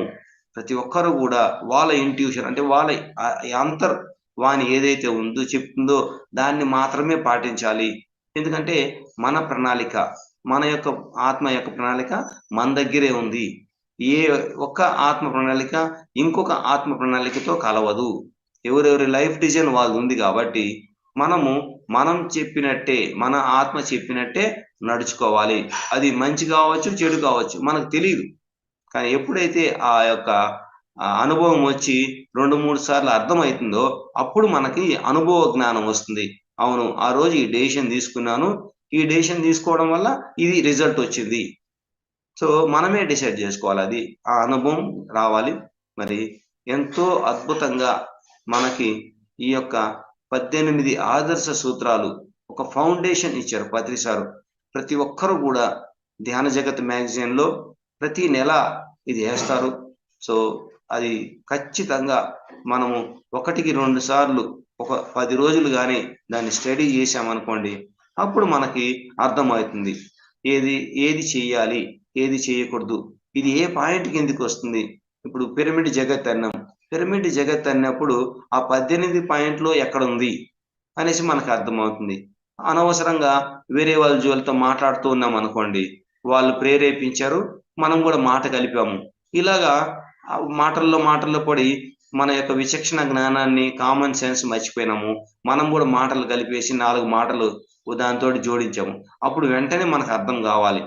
ప్రతి ఒక్కరు కూడా వాళ్ళ ఇంట్యూషన్ అంటే వాళ్ళ అంతర్ వాణి ఏదైతే ఉందో చెప్తుందో దాన్ని మాత్రమే పాటించాలి. ఎందుకంటే మన ప్రణాళిక మన యొక్క ఆత్మ యొక్క ప్రణాళిక మన దగ్గరే ఉంది. ఏ ఒక్క ఆత్మ ప్రణాళిక ఇంకొక ఆత్మ ప్రణాళికతో కలవదు. ఎవరెవరి లైఫ్ డిజైన్ వాళ్ళు ఉంది కాబట్టి మనం చెప్పినట్టే మన ఆత్మ చెప్పినట్టే నడుచుకోవాలి. అది మంచి కావచ్చు చెడు కావచ్చు మనకు తెలియదు, కానీ ఎప్పుడైతే ఆ యొక్క అనుభవం వచ్చి 2-3 సార్లు అర్థమవుతుందో అప్పుడు మనకి అనుభవ జ్ఞానం వస్తుంది. అవును, ఆ రోజు ఈ డెసిషన్ తీసుకున్నాను, ఈ డెసిషన్ తీసుకోవడం వల్ల ఇది రిజల్ట్ వచ్చింది. సో మనమే డిసైడ్ చేసుకోవాలి, అది ఆ అనుభవం రావాలి. మరి ఎంతో అద్భుతంగా మనకి ఈ యొక్క 18 ఆదర్శ సూత్రాలు ఒక ఫౌండేషన్ ఇచ్చారు పత్రి సారు. ప్రతి ఒక్కరు కూడా ధ్యాన జగత్ మ్యాగజైన్లో ప్రతి నెల ఇది వేస్తారు. సో అది ఖచ్చితంగా మనము 1-2 సార్లు ఒక 10 రోజులు కానీ దాన్ని స్టడీ చేసామనుకోండి, అప్పుడు మనకి అర్థమవుతుంది ఏది చేయాలి ఏది చేయకూడదు, ఇది ఏ పాయింట్ కిందికి వస్తుంది. ఇప్పుడు పిరమిడ్ జగత్ అన్నాం, పిరమిడ్ జగత్ అన్నప్పుడు ఆ 18 పాయింట్లో ఎక్కడ ఉంది అనేసి మనకు అర్థమవుతుంది. అనవసరంగా వేరే వాళ్ళ జోలితో మాట్లాడుతూ ఉన్నాం అనుకోండి, వాళ్ళు ప్రేరేపించారు, మనం కూడా మాట కలిపాము. ఇలాగా మాటల్లో పడి మన యొక్క విచక్షణ జ్ఞానాన్ని కామన్ సెన్స్ మర్చిపోయినాము. మనం కూడా మాటలు కలిపేసి 4 మాటలు దాంతో జోడించాము. అప్పుడు వెంటనే మనకు అర్థం కావాలి,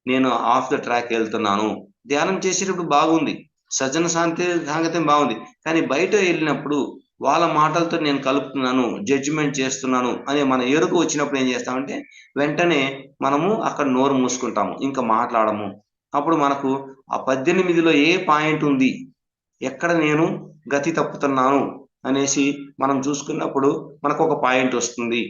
నేను ఆఫ్ ద ట్రాక్ వెళ్తున్నాను. ధ్యానం చేసేటప్పుడు బాగుంది, సజ్జన సాంకేతం బాగుంది, కానీ బయట వెళ్ళినప్పుడు వాళ్ళ మాటలతో నేను కలుపుతున్నాను, జడ్జిమెంట్ చేస్తున్నాను అనే మన ఎరుక వచ్చినప్పుడు ఏం చేస్తామంటే వెంటనే మనము అక్కడ నోరు మూసుకుంటాము, ఇంకా మాట్లాడము. అప్పుడు మనకు ఆ 18లో ఏ పాయింట్ ఉంది, ఎక్కడ నేను గతి తప్పుతున్నాను అనేసి మనం చూసుకున్నప్పుడు మనకు ఒక పాయింట్ వస్తుంది.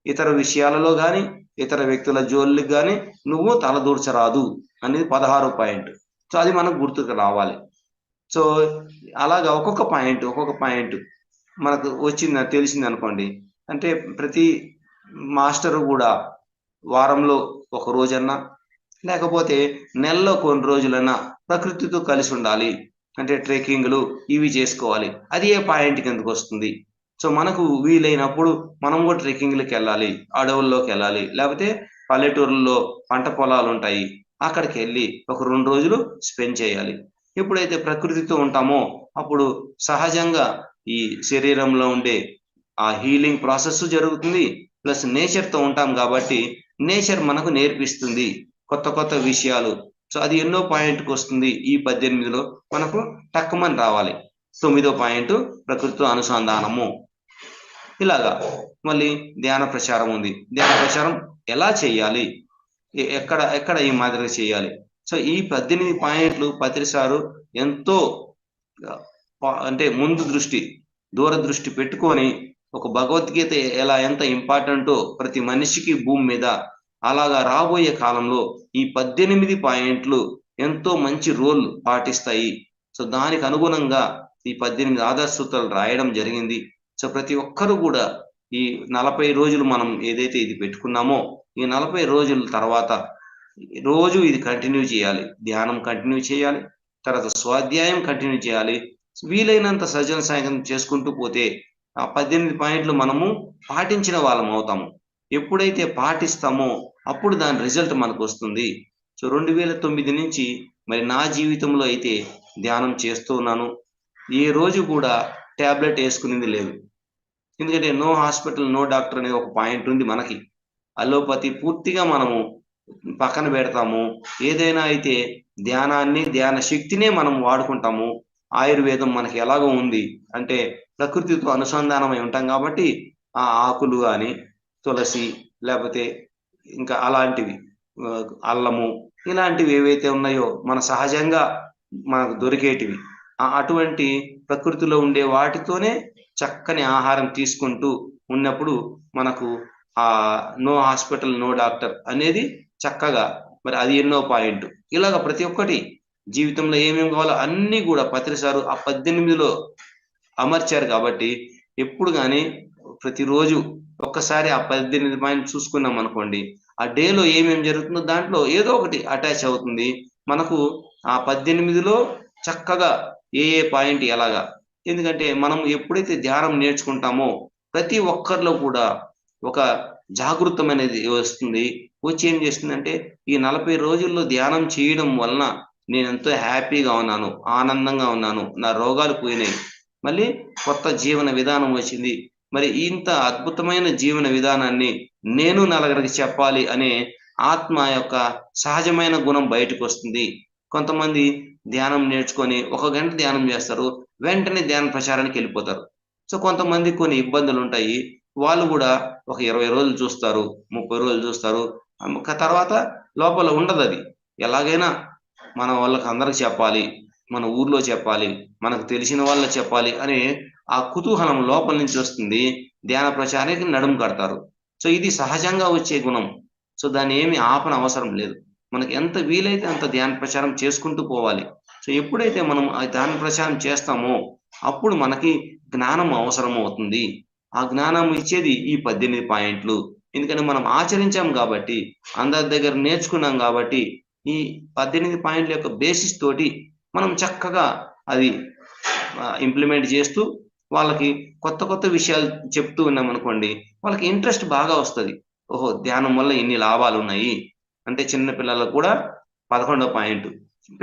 ఇతర విషయాలలో కానీ ఇతర వ్యక్తుల జోలికి కానీ నువ్వు తలదూర్చరాదు అనేది 16 పాయింట్. సో అది మనకు గుర్తుకు రావాలి. సో అలాగా ఒక్కొక్క పాయింట్ మనకు తెలిసింది అనుకోండి, అంటే ప్రతి మాస్టరు కూడా వారంలో ఒక రోజన్నా లేకపోతే నెలలో కొన్ని రోజులైనా ప్రకృతితో కలిసి ఉండాలి. అంటే ట్రెక్కింగ్లు ఇవి చేసుకోవాలి. అది ఏ పాయింట్ కిందకు వస్తుంది. సో మనకు వీలైనప్పుడు మనం కూడా ట్రెక్కింగ్లకు వెళ్ళాలి, అడవుల్లోకి వెళ్ళాలి, లేకపోతే పల్లెటూరుల్లో పంట పొలాలు ఉంటాయి, అక్కడికి వెళ్ళి ఒక 2 రోజులు స్పెండ్ చేయాలి. ఎప్పుడైతే ప్రకృతితో ఉంటామో అప్పుడు సహజంగా ఈ శరీరంలో ఉండే ఆ హీలింగ్ ప్రాసెస్ జరుగుతుంది. ప్లస్ నేచర్తో ఉంటాం కాబట్టి నేచర్ మనకు నేర్పిస్తుంది కొత్త విషయాలు. సో అది ఎన్నో పాయింట్కి వస్తుంది. ఈ 18లో మనకు టక్కుమని రావాలి. 9వ పాయింట్ ప్రకృతితో అనుసంధానము. ఇలాగా మళ్ళీ ధ్యాన ప్రచారం ఉంది. ధ్యాన ప్రచారం ఎలా చేయాలి, ఎక్కడ ఈ మాదిరిగా చేయాలి. సో ఈ 18 పాయింట్లు పత్రి సారు ఎంతో అంటే దూరదృష్టి పెట్టుకొని ఒక భగవద్గీత ఎంత ఇంపార్టెంటో ప్రతి మనిషికి భూమి మీద, అలాగా రాబోయే కాలంలో ఈ 18 పాయింట్లు ఎంతో మంచి రోల్ పాటిస్తాయి. సో దానికి అనుగుణంగా ఈ 18 ఆదర్శ సూత్రాలు రాయడం జరిగింది. సో ప్రతి ఒక్కరు కూడా ఈ 40 రోజులు మనం ఏదైతే ఇది పెట్టుకున్నామో ఈ 40 రోజుల తర్వాత రోజు ఇది కంటిన్యూ చేయాలి. ధ్యానం కంటిన్యూ చేయాలి, తర్వాత స్వాధ్యాయం కంటిన్యూ చేయాలి. వీలైనంత సజ్జన సాంకేతం చేసుకుంటూ పోతే ఆ 18 పాయింట్లు మనము పాటించిన వాళ్ళం అవుతాము. ఎప్పుడైతే పాటిస్తామో అప్పుడు దాని రిజల్ట్ మనకు వస్తుంది. సో 2009 నుంచి మరి నా జీవితంలో అయితే ధ్యానం చేస్తూ ఉన్నాను. ఏ రోజు కూడా ట్యాబ్లెట్ వేసుకునేది లేదు. ఎందుకంటే నో హాస్పిటల్ నో డాక్టర్ అనే ఒక పాయింట్ ఉంది మనకి. అలోపతి పూర్తిగా మనము పక్కన పెడతాము. ఏదైనా అయితే ధ్యాన శక్తినే మనం వాడుకుంటాము. ఆయుర్వేదం మనకి ఎలాగో ఉంది అంటే ప్రకృతితో అనుసంధానమై ఉంటాం కాబట్టి ఆ ఆకులు కానీ తులసి లేకపోతే ఇంకా అలాంటివి అల్లము ఇలాంటివి ఏవైతే ఉన్నాయో మన సహజంగా మనకు దొరికేటివి అటువంటి ప్రకృతిలో ఉండే వాటితోనే చక్కని ఆహారం తీసుకుంటూ ఉన్నప్పుడు మనకు ఆ నో హాస్పిటల్ నో డాక్టర్ అనేది చక్కగా మరి అది ఎన్నో పాయింట్. ఇలాగ ప్రతి ఒక్కటి జీవితంలో ఏమేమి కావాలో అన్ని కూడా పత్రిసారు ఆ 18లో అమర్చారు కాబట్టి ఎప్పుడు కానీ ప్రతిరోజు ఒక్కసారి ఆ 18 పాయింట్ చూసుకున్నాం అనుకోండి, ఆ డేలో ఏమేమి జరుగుతుందో దాంట్లో ఏదో ఒకటి అటాచ్ అవుతుంది మనకు. ఆ 18లో చక్కగా ఏ పాయింట్ ఎలాగా, ఎందుకంటే మనం ఎప్పుడైతే ధ్యానం నేర్చుకుంటామో ప్రతి ఒక్కరిలో కూడా ఒక జాగృతం అనేది వస్తుంది. వచ్చి ఏం చేస్తుందంటే ఈ 40 రోజుల్లో ధ్యానం చేయడం వలన నేను ఎంతో హ్యాపీగా ఉన్నాను, ఆనందంగా ఉన్నాను, నా రోగాలు పోయినాయి, మళ్ళీ కొత్త జీవన విధానం వచ్చింది. మరి ఇంత అద్భుతమైన జీవన విధానాన్ని నేను నలుగురికి చెప్పాలి అనే ఆత్మ యొక్క సహజమైన గుణం బయటకు వస్తుంది. కొంతమంది ధ్యానం నేర్చుకొని 1 గంట ధ్యానం చేస్తారు, వెంటనే ధ్యాన ప్రచారానికి వెళ్ళిపోతారు. సో కొంతమంది కొన్ని ఇబ్బందులు ఉంటాయి, వాళ్ళు కూడా ఒక 20 రోజులు చూస్తారు, 30 రోజులు చూస్తారు, తర్వాత లోపల ఉండదు. అది ఎలాగైనా మన వాళ్ళకి అందరికి చెప్పాలి, మన ఊర్లో చెప్పాలి, మనకు తెలిసిన వాళ్ళకి చెప్పాలి అనే ఆ కుతూహలం లోపల నుంచి వస్తుంది. ధ్యాన ప్రచారానికి నడుము కడతారు. సో ఇది సహజంగా వచ్చే గుణం. సో దాన్ని ఏమి ఆపన అవసరం లేదు. మనకి ఎంత వీలైతే అంత ధ్యాన ప్రచారం చేసుకుంటూ పోవాలి. సో ఎప్పుడైతే మనం ఆ ధ్యాన ప్రచారం చేస్తామో అప్పుడు మనకి జ్ఞానం అవసరం అవుతుంది. ఆ జ్ఞానం ఇచ్చేది ఈ 18 పాయింట్లు. ఎందుకంటే మనం ఆచరించాం కాబట్టి, అందరి దగ్గర నేర్చుకున్నాం కాబట్టి ఈ 18 పాయింట్ల యొక్క బేసిస్ తోటి మనం చక్కగా అది ఇంప్లిమెంట్ చేస్తూ వాళ్ళకి కొత్త కొత్త విషయాలు చెప్తూ ఉన్నాం అనుకోండి, వాళ్ళకి ఇంట్రెస్ట్ బాగా వస్తుంది. ఓహో, ధ్యానం వల్ల ఇన్ని లాభాలు ఉన్నాయి అంటే. చిన్న పిల్లలకు కూడా 11వ పాయింట్,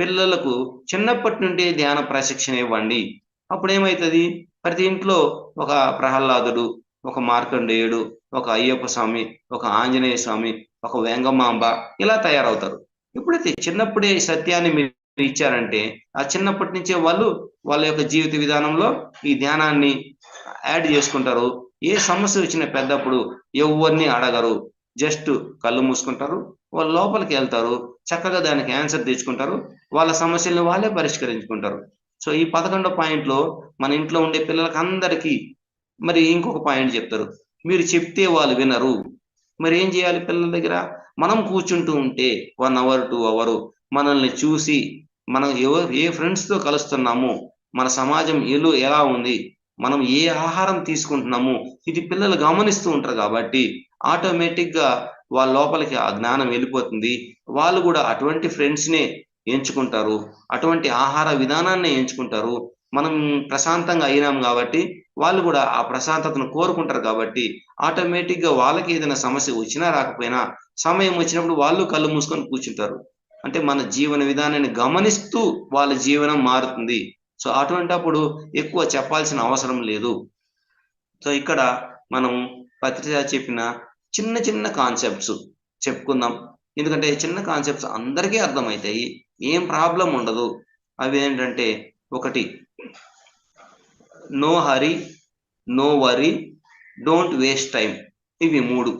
పిల్లలకు చిన్నప్పటి నుండి ధ్యాన ప్రశిక్షణ ఇవ్వండి. అప్పుడు ఏమవుతుంది, ప్రతి ఇంట్లో ఒక ప్రహ్లాదుడు, ఒక మార్కండేయుడు, ఒక అయ్యప్ప స్వామి, ఒక ఆంజనేయ స్వామి, ఒక వెంగమాంబ ఇలా తయారవుతారు. ఎప్పుడైతే చిన్నప్పుడే సత్యాన్ని మీరు ఇచ్చారంటే ఆ చిన్నప్పటి నుంచే వాళ్ళు వాళ్ళ యొక్క జీవిత విధానంలో ఈ ధ్యానాన్ని యాడ్ చేసుకుంటారు. ఏ సమస్య వచ్చినా పెద్దప్పుడు ఎవరిని అడగరు, జస్ట్ కళ్ళు మూసుకుంటారు, వాళ్ళ లోపలికి వెళ్తారు, చక్కగా దానికి ఆన్సర్ తెచ్చుకుంటారు, వాళ్ళ సమస్యలను వాళ్ళే పరిష్కరించుకుంటారు. సో ఈ 11వ పాయింట్లో మన ఇంట్లో ఉండే పిల్లలకి అందరికీ మరి ఇంకొక పాయింట్ చెప్తారు, మీరు చెప్తే వాళ్ళు వినరు. మరి ఏం చేయాలి పిల్లల దగ్గర? మనం కూర్చుంటూ ఉంటే 1 అవర్ 2 అవర్ మనల్ని చూసి మనం ఏ ఫ్రెండ్స్తో కలుస్తున్నాము, మన సమాజం ఎలా ఉంది, మనం ఏ ఆహారం తీసుకుంటున్నాము, ఇది పిల్లలు గమనిస్తూ ఉంటారు కాబట్టి ఆటోమేటిక్గా వాళ్ళ లోపలికి ఆ జ్ఞానం వెళ్ళిపోతుంది. వాళ్ళు కూడా అటువంటి ఫ్రెండ్స్నే ఎంచుకుంటారు, అటువంటి ఆహార విధానాన్ని ఎంచుకుంటారు. మనం ప్రశాంతంగా అయినాం కాబట్టి వాళ్ళు కూడా ఆ ప్రశాంతతను కోరుకుంటారు కాబట్టి ఆటోమేటిక్గా వాళ్ళకి ఏదైనా సమస్య వచ్చినా రాకపోయినా సమయం వచ్చినప్పుడు వాళ్ళు కళ్ళు మూసుకొని కూర్చుంటారు. అంటే మన జీవన విధానాన్ని గమనిస్తూ వాళ్ళ జీవనం మారుతుంది. సో అటువంటప్పుడు ఎక్కువ చెప్పాల్సిన అవసరం లేదు. సో ఇక్కడ మనం పత్రిక చెప్పిన చిన్న చిన్న కాన్సెప్ట్స్ చెప్పుకుందాం. ఎందుకంటే చిన్న కాన్సెప్ట్స్ అందరికీ అర్థమవుతాయి, ఏం ప్రాబ్లం ఉండదు. అవి ఏంటంటే, ఒకటి, no hurry, no worry, don't waste time. ఇవి 3.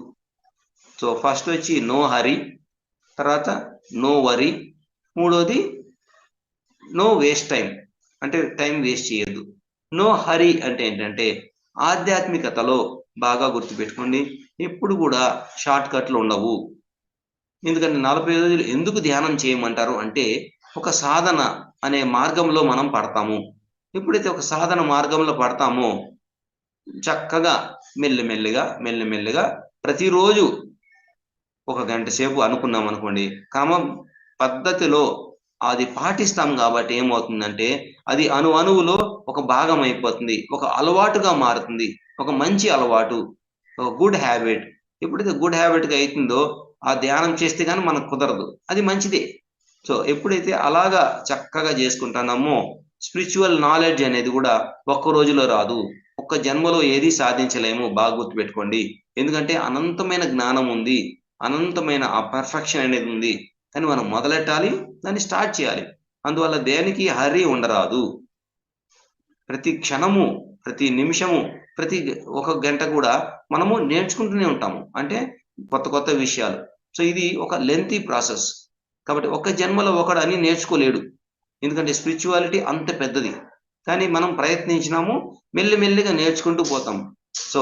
సో ఫస్ట్ వచ్చి నో హరీ, తర్వాత నో వరీ, మూడోది నో వేస్ట్ టైం, అంటే టైం వేస్ట్ చేయొద్దు. నో హరీ అంటే ఏంటంటే ఆధ్యాత్మికతలో బాగా గుర్తుపెట్టుకోండి, ఎప్పుడు కూడా షార్ట్ కట్లు ఉండవు. ఎందుకంటే 40 రోజులు ఎందుకు ధ్యానం చేయమంటారు అంటే ఒక సాధన అనే మార్గంలో మనం పడతాము. ఎప్పుడైతే ఒక సాధన మార్గంలో పడతామో చక్కగా మెల్లిమెల్లిగా ప్రతిరోజు 1 గంట సేపు అనుకున్నాం అనుకోండి, క్రమం పద్ధతిలో అది పాటిస్తాం కాబట్టి ఏమవుతుందంటే అది అణువులో ఒక భాగం అయిపోతుంది, ఒక అలవాటుగా మారుతుంది, ఒక మంచి అలవాటు, ఒక గుడ్ హ్యాబిట్. ఎప్పుడైతే గుడ్ హ్యాబిట్గా అవుతుందో ఆ ధ్యానం చేస్తే కానీ మనకు కుదరదు, అది మంచిదే. సో ఎప్పుడైతే అలాగా చక్కగా చేసుకుంటున్నామో స్పిరిచువల్ నాలెడ్జ్ అనేది కూడా ఒక్క రోజులో రాదు, ఒక్క జన్మలో ఏది సాధించలేము, బాగా గుర్తుపెట్టుకోండి. ఎందుకంటే అనంతమైన జ్ఞానం ఉంది, అనంతమైన ఆ పర్ఫెక్షన్ అనేది ఉంది, కానీ మనం మొదలెట్టాలి, దాన్ని స్టార్ట్ చేయాలి. అందువల్ల దేనికి హరి ఉండరాదు. ప్రతి క్షణము, ప్రతి నిమిషము, ప్రతి ఒక గంట కూడా మనము నేర్చుకుంటూనే ఉంటాము. అంటే కొత్త కొత్త విషయాలు. సో ఇది ఒక లెంతీ ప్రాసెస్. కాబట్టి ఒక జన్మలో ఒకడు అని నేర్చుకోలేడు. ఎందుకంటే స్పిరిచువాలిటీ అంత పెద్దది. కానీ మనం ప్రయత్నించినాము, మెల్లిమెల్లిగా నేర్చుకుంటూ పోతాం. సో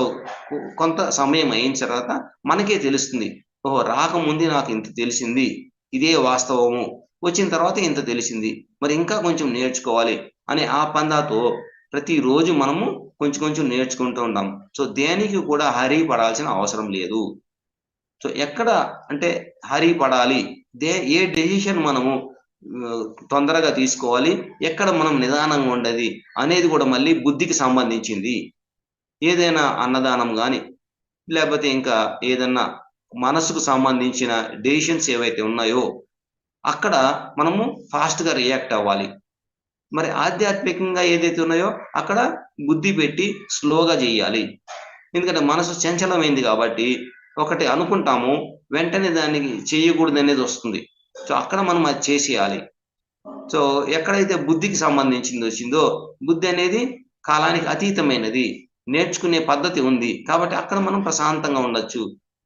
కొంత సమయం అయిన తర్వాత మనకే తెలుస్తుంది, ఓహో రాకముందే నాకు ఇంత తెలిసింది, ఇదే వాస్తవము, వచ్చిన తర్వాత ఇంత తెలిసింది, మరి ఇంకా కొంచెం నేర్చుకోవాలి అనే ఆ పందాతో ప్రతిరోజు మనము కొంచెం కొంచెం నేర్చుకుంటూ ఉంటాం. సో దేనికి కూడా హరి పడాల్సిన అవసరం లేదు. సో ఎక్కడ అంటే హరి పడాలి, ఏ డెసిషన్ మనము తొందరగా తీసుకోవాలి, ఎక్కడ మనం నిదానంగా ఉండేది అనేది కూడా మళ్ళీ బుద్ధికి సంబంధించింది. ఏదైనా అన్నదానం కానీ, లేకపోతే ఇంకా ఏదన్నా మనసుకు సంబంధించిన డెసిషన్స్ ఏవైతే ఉన్నాయో అక్కడ మనము ఫాస్ట్గా రియాక్ట్ అవ్వాలి. మరి ఆధ్యాత్మికంగా ఏదైతే ఉన్నాయో అక్కడ బుద్ధి పెట్టి స్లోగా చేయాలి. ఎందుకంటే మనసు చంచలమైంది కాబట్టి ఒకటి అనుకుంటాము, వెంటనే దానికి చేయకూడదు అనేది వస్తుంది. సో అక్కడ మనం అది చేసేయాలి. సో ఎక్కడైతే బుద్ధికి సంబంధించింది వచ్చిందో, బుద్ధి అనేది కాలానికి అతీతమైనది, నేర్చుకునే పద్ధతి ఉంది కాబట్టి అక్కడ మనం ప్రశాంతంగా ఉండొచ్చు.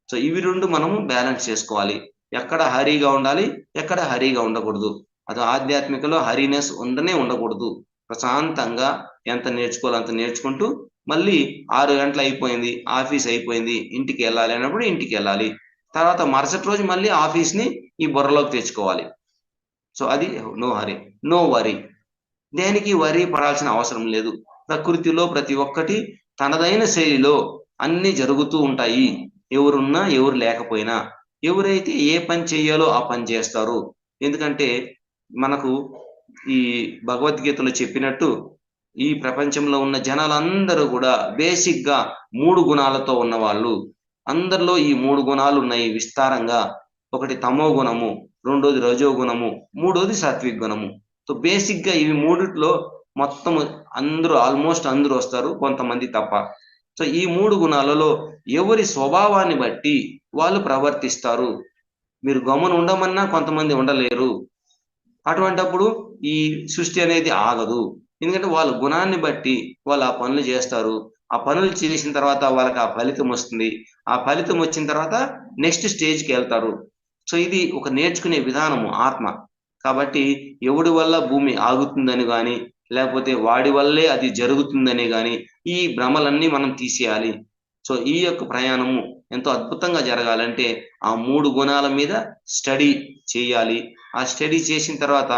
సో ఇవి రెండు మనము బ్యాలెన్స్ చేసుకోవాలి. ఎక్కడ హరిగా ఉండాలి, ఎక్కడ హరిగా ఉండకూడదు. అది ఆధ్యాత్మికలో హరినెస్ ఉండకూడదు. ప్రశాంతంగా ఎంత నేర్చుకోవాలో అంత నేర్చుకుంటూ మళ్ళీ 6 గంటలు అయిపోయింది, ఆఫీస్ అయిపోయింది, ఇంటికి వెళ్ళాలి అన్నప్పుడు ఇంటికి వెళ్ళాలి. తర్వాత మరుసటి రోజు మళ్ళీ ఆఫీస్ని ఈ బుర్రలోకి తెచ్చుకోవాలి. సో అది నో హరి, నో వరి. దేనికి వరి పడాల్సిన అవసరం లేదు. ప్రకృతిలో ప్రతి ఒక్కటి తనదైన శైలిలో అన్ని జరుగుతూ ఉంటాయి. ఎవరున్నా ఎవరు లేకపోయినా, ఎవరైతే ఏ పని చేయాలో ఆ పని చేస్తారు. ఎందుకంటే మనకు ఈ భగవద్గీతలో చెప్పినట్టు ఈ ప్రపంచంలో ఉన్న జనాలందరూ కూడా బేసిక్ గా 3 గుణాలతో ఉన్నవాళ్ళు. అందరిలో ఈ 3 గుణాలు ఉన్నాయి విస్తారంగా. ఒకటి తమో గుణము, రెండోది రజో గుణము, మూడోది సాత్విక్ గుణము. సో బేసిక్ గా ఇవి మూడిట్లో మొత్తం ఆల్మోస్ట్ అందరూ వస్తారు, కొంతమంది తప్ప. సో ఈ 3 గుణాలలో ఎవరి స్వభావాన్ని బట్టి వాళ్ళు ప్రవర్తిస్తారు. మీరు గమనం ఉండమన్నా కొంతమంది ఉండలేరు. అటువంటప్పుడు ఈ సృష్టి అనేది ఆగదు. ఎందుకంటే వాళ్ళ గుణాన్ని బట్టి వాళ్ళు ఆ పనులు చేస్తారు. ఆ పనులు చేసిన తర్వాత వాళ్ళకి ఆ ఫలితం వస్తుంది. ఆ ఫలితం వచ్చిన తర్వాత నెక్స్ట్ స్టేజ్కి వెళ్తారు. సో ఇది ఒక నేర్చుకునే విధానము ఆత్మ. కాబట్టి ఎవడి వల్ల భూమి ఆగుతుందని కానీ, లేకపోతే వాడి వల్లే అది జరుగుతుందని కానీ ఈ భ్రమలన్నీ మనం తీసేయాలి. సో ఈ యొక్క ప్రయాణము ఎంతో అద్భుతంగా జరగాలంటే ఆ 3 గుణాల మీద స్టడీ చేయాలి. ఆ స్టడీ చేసిన తర్వాత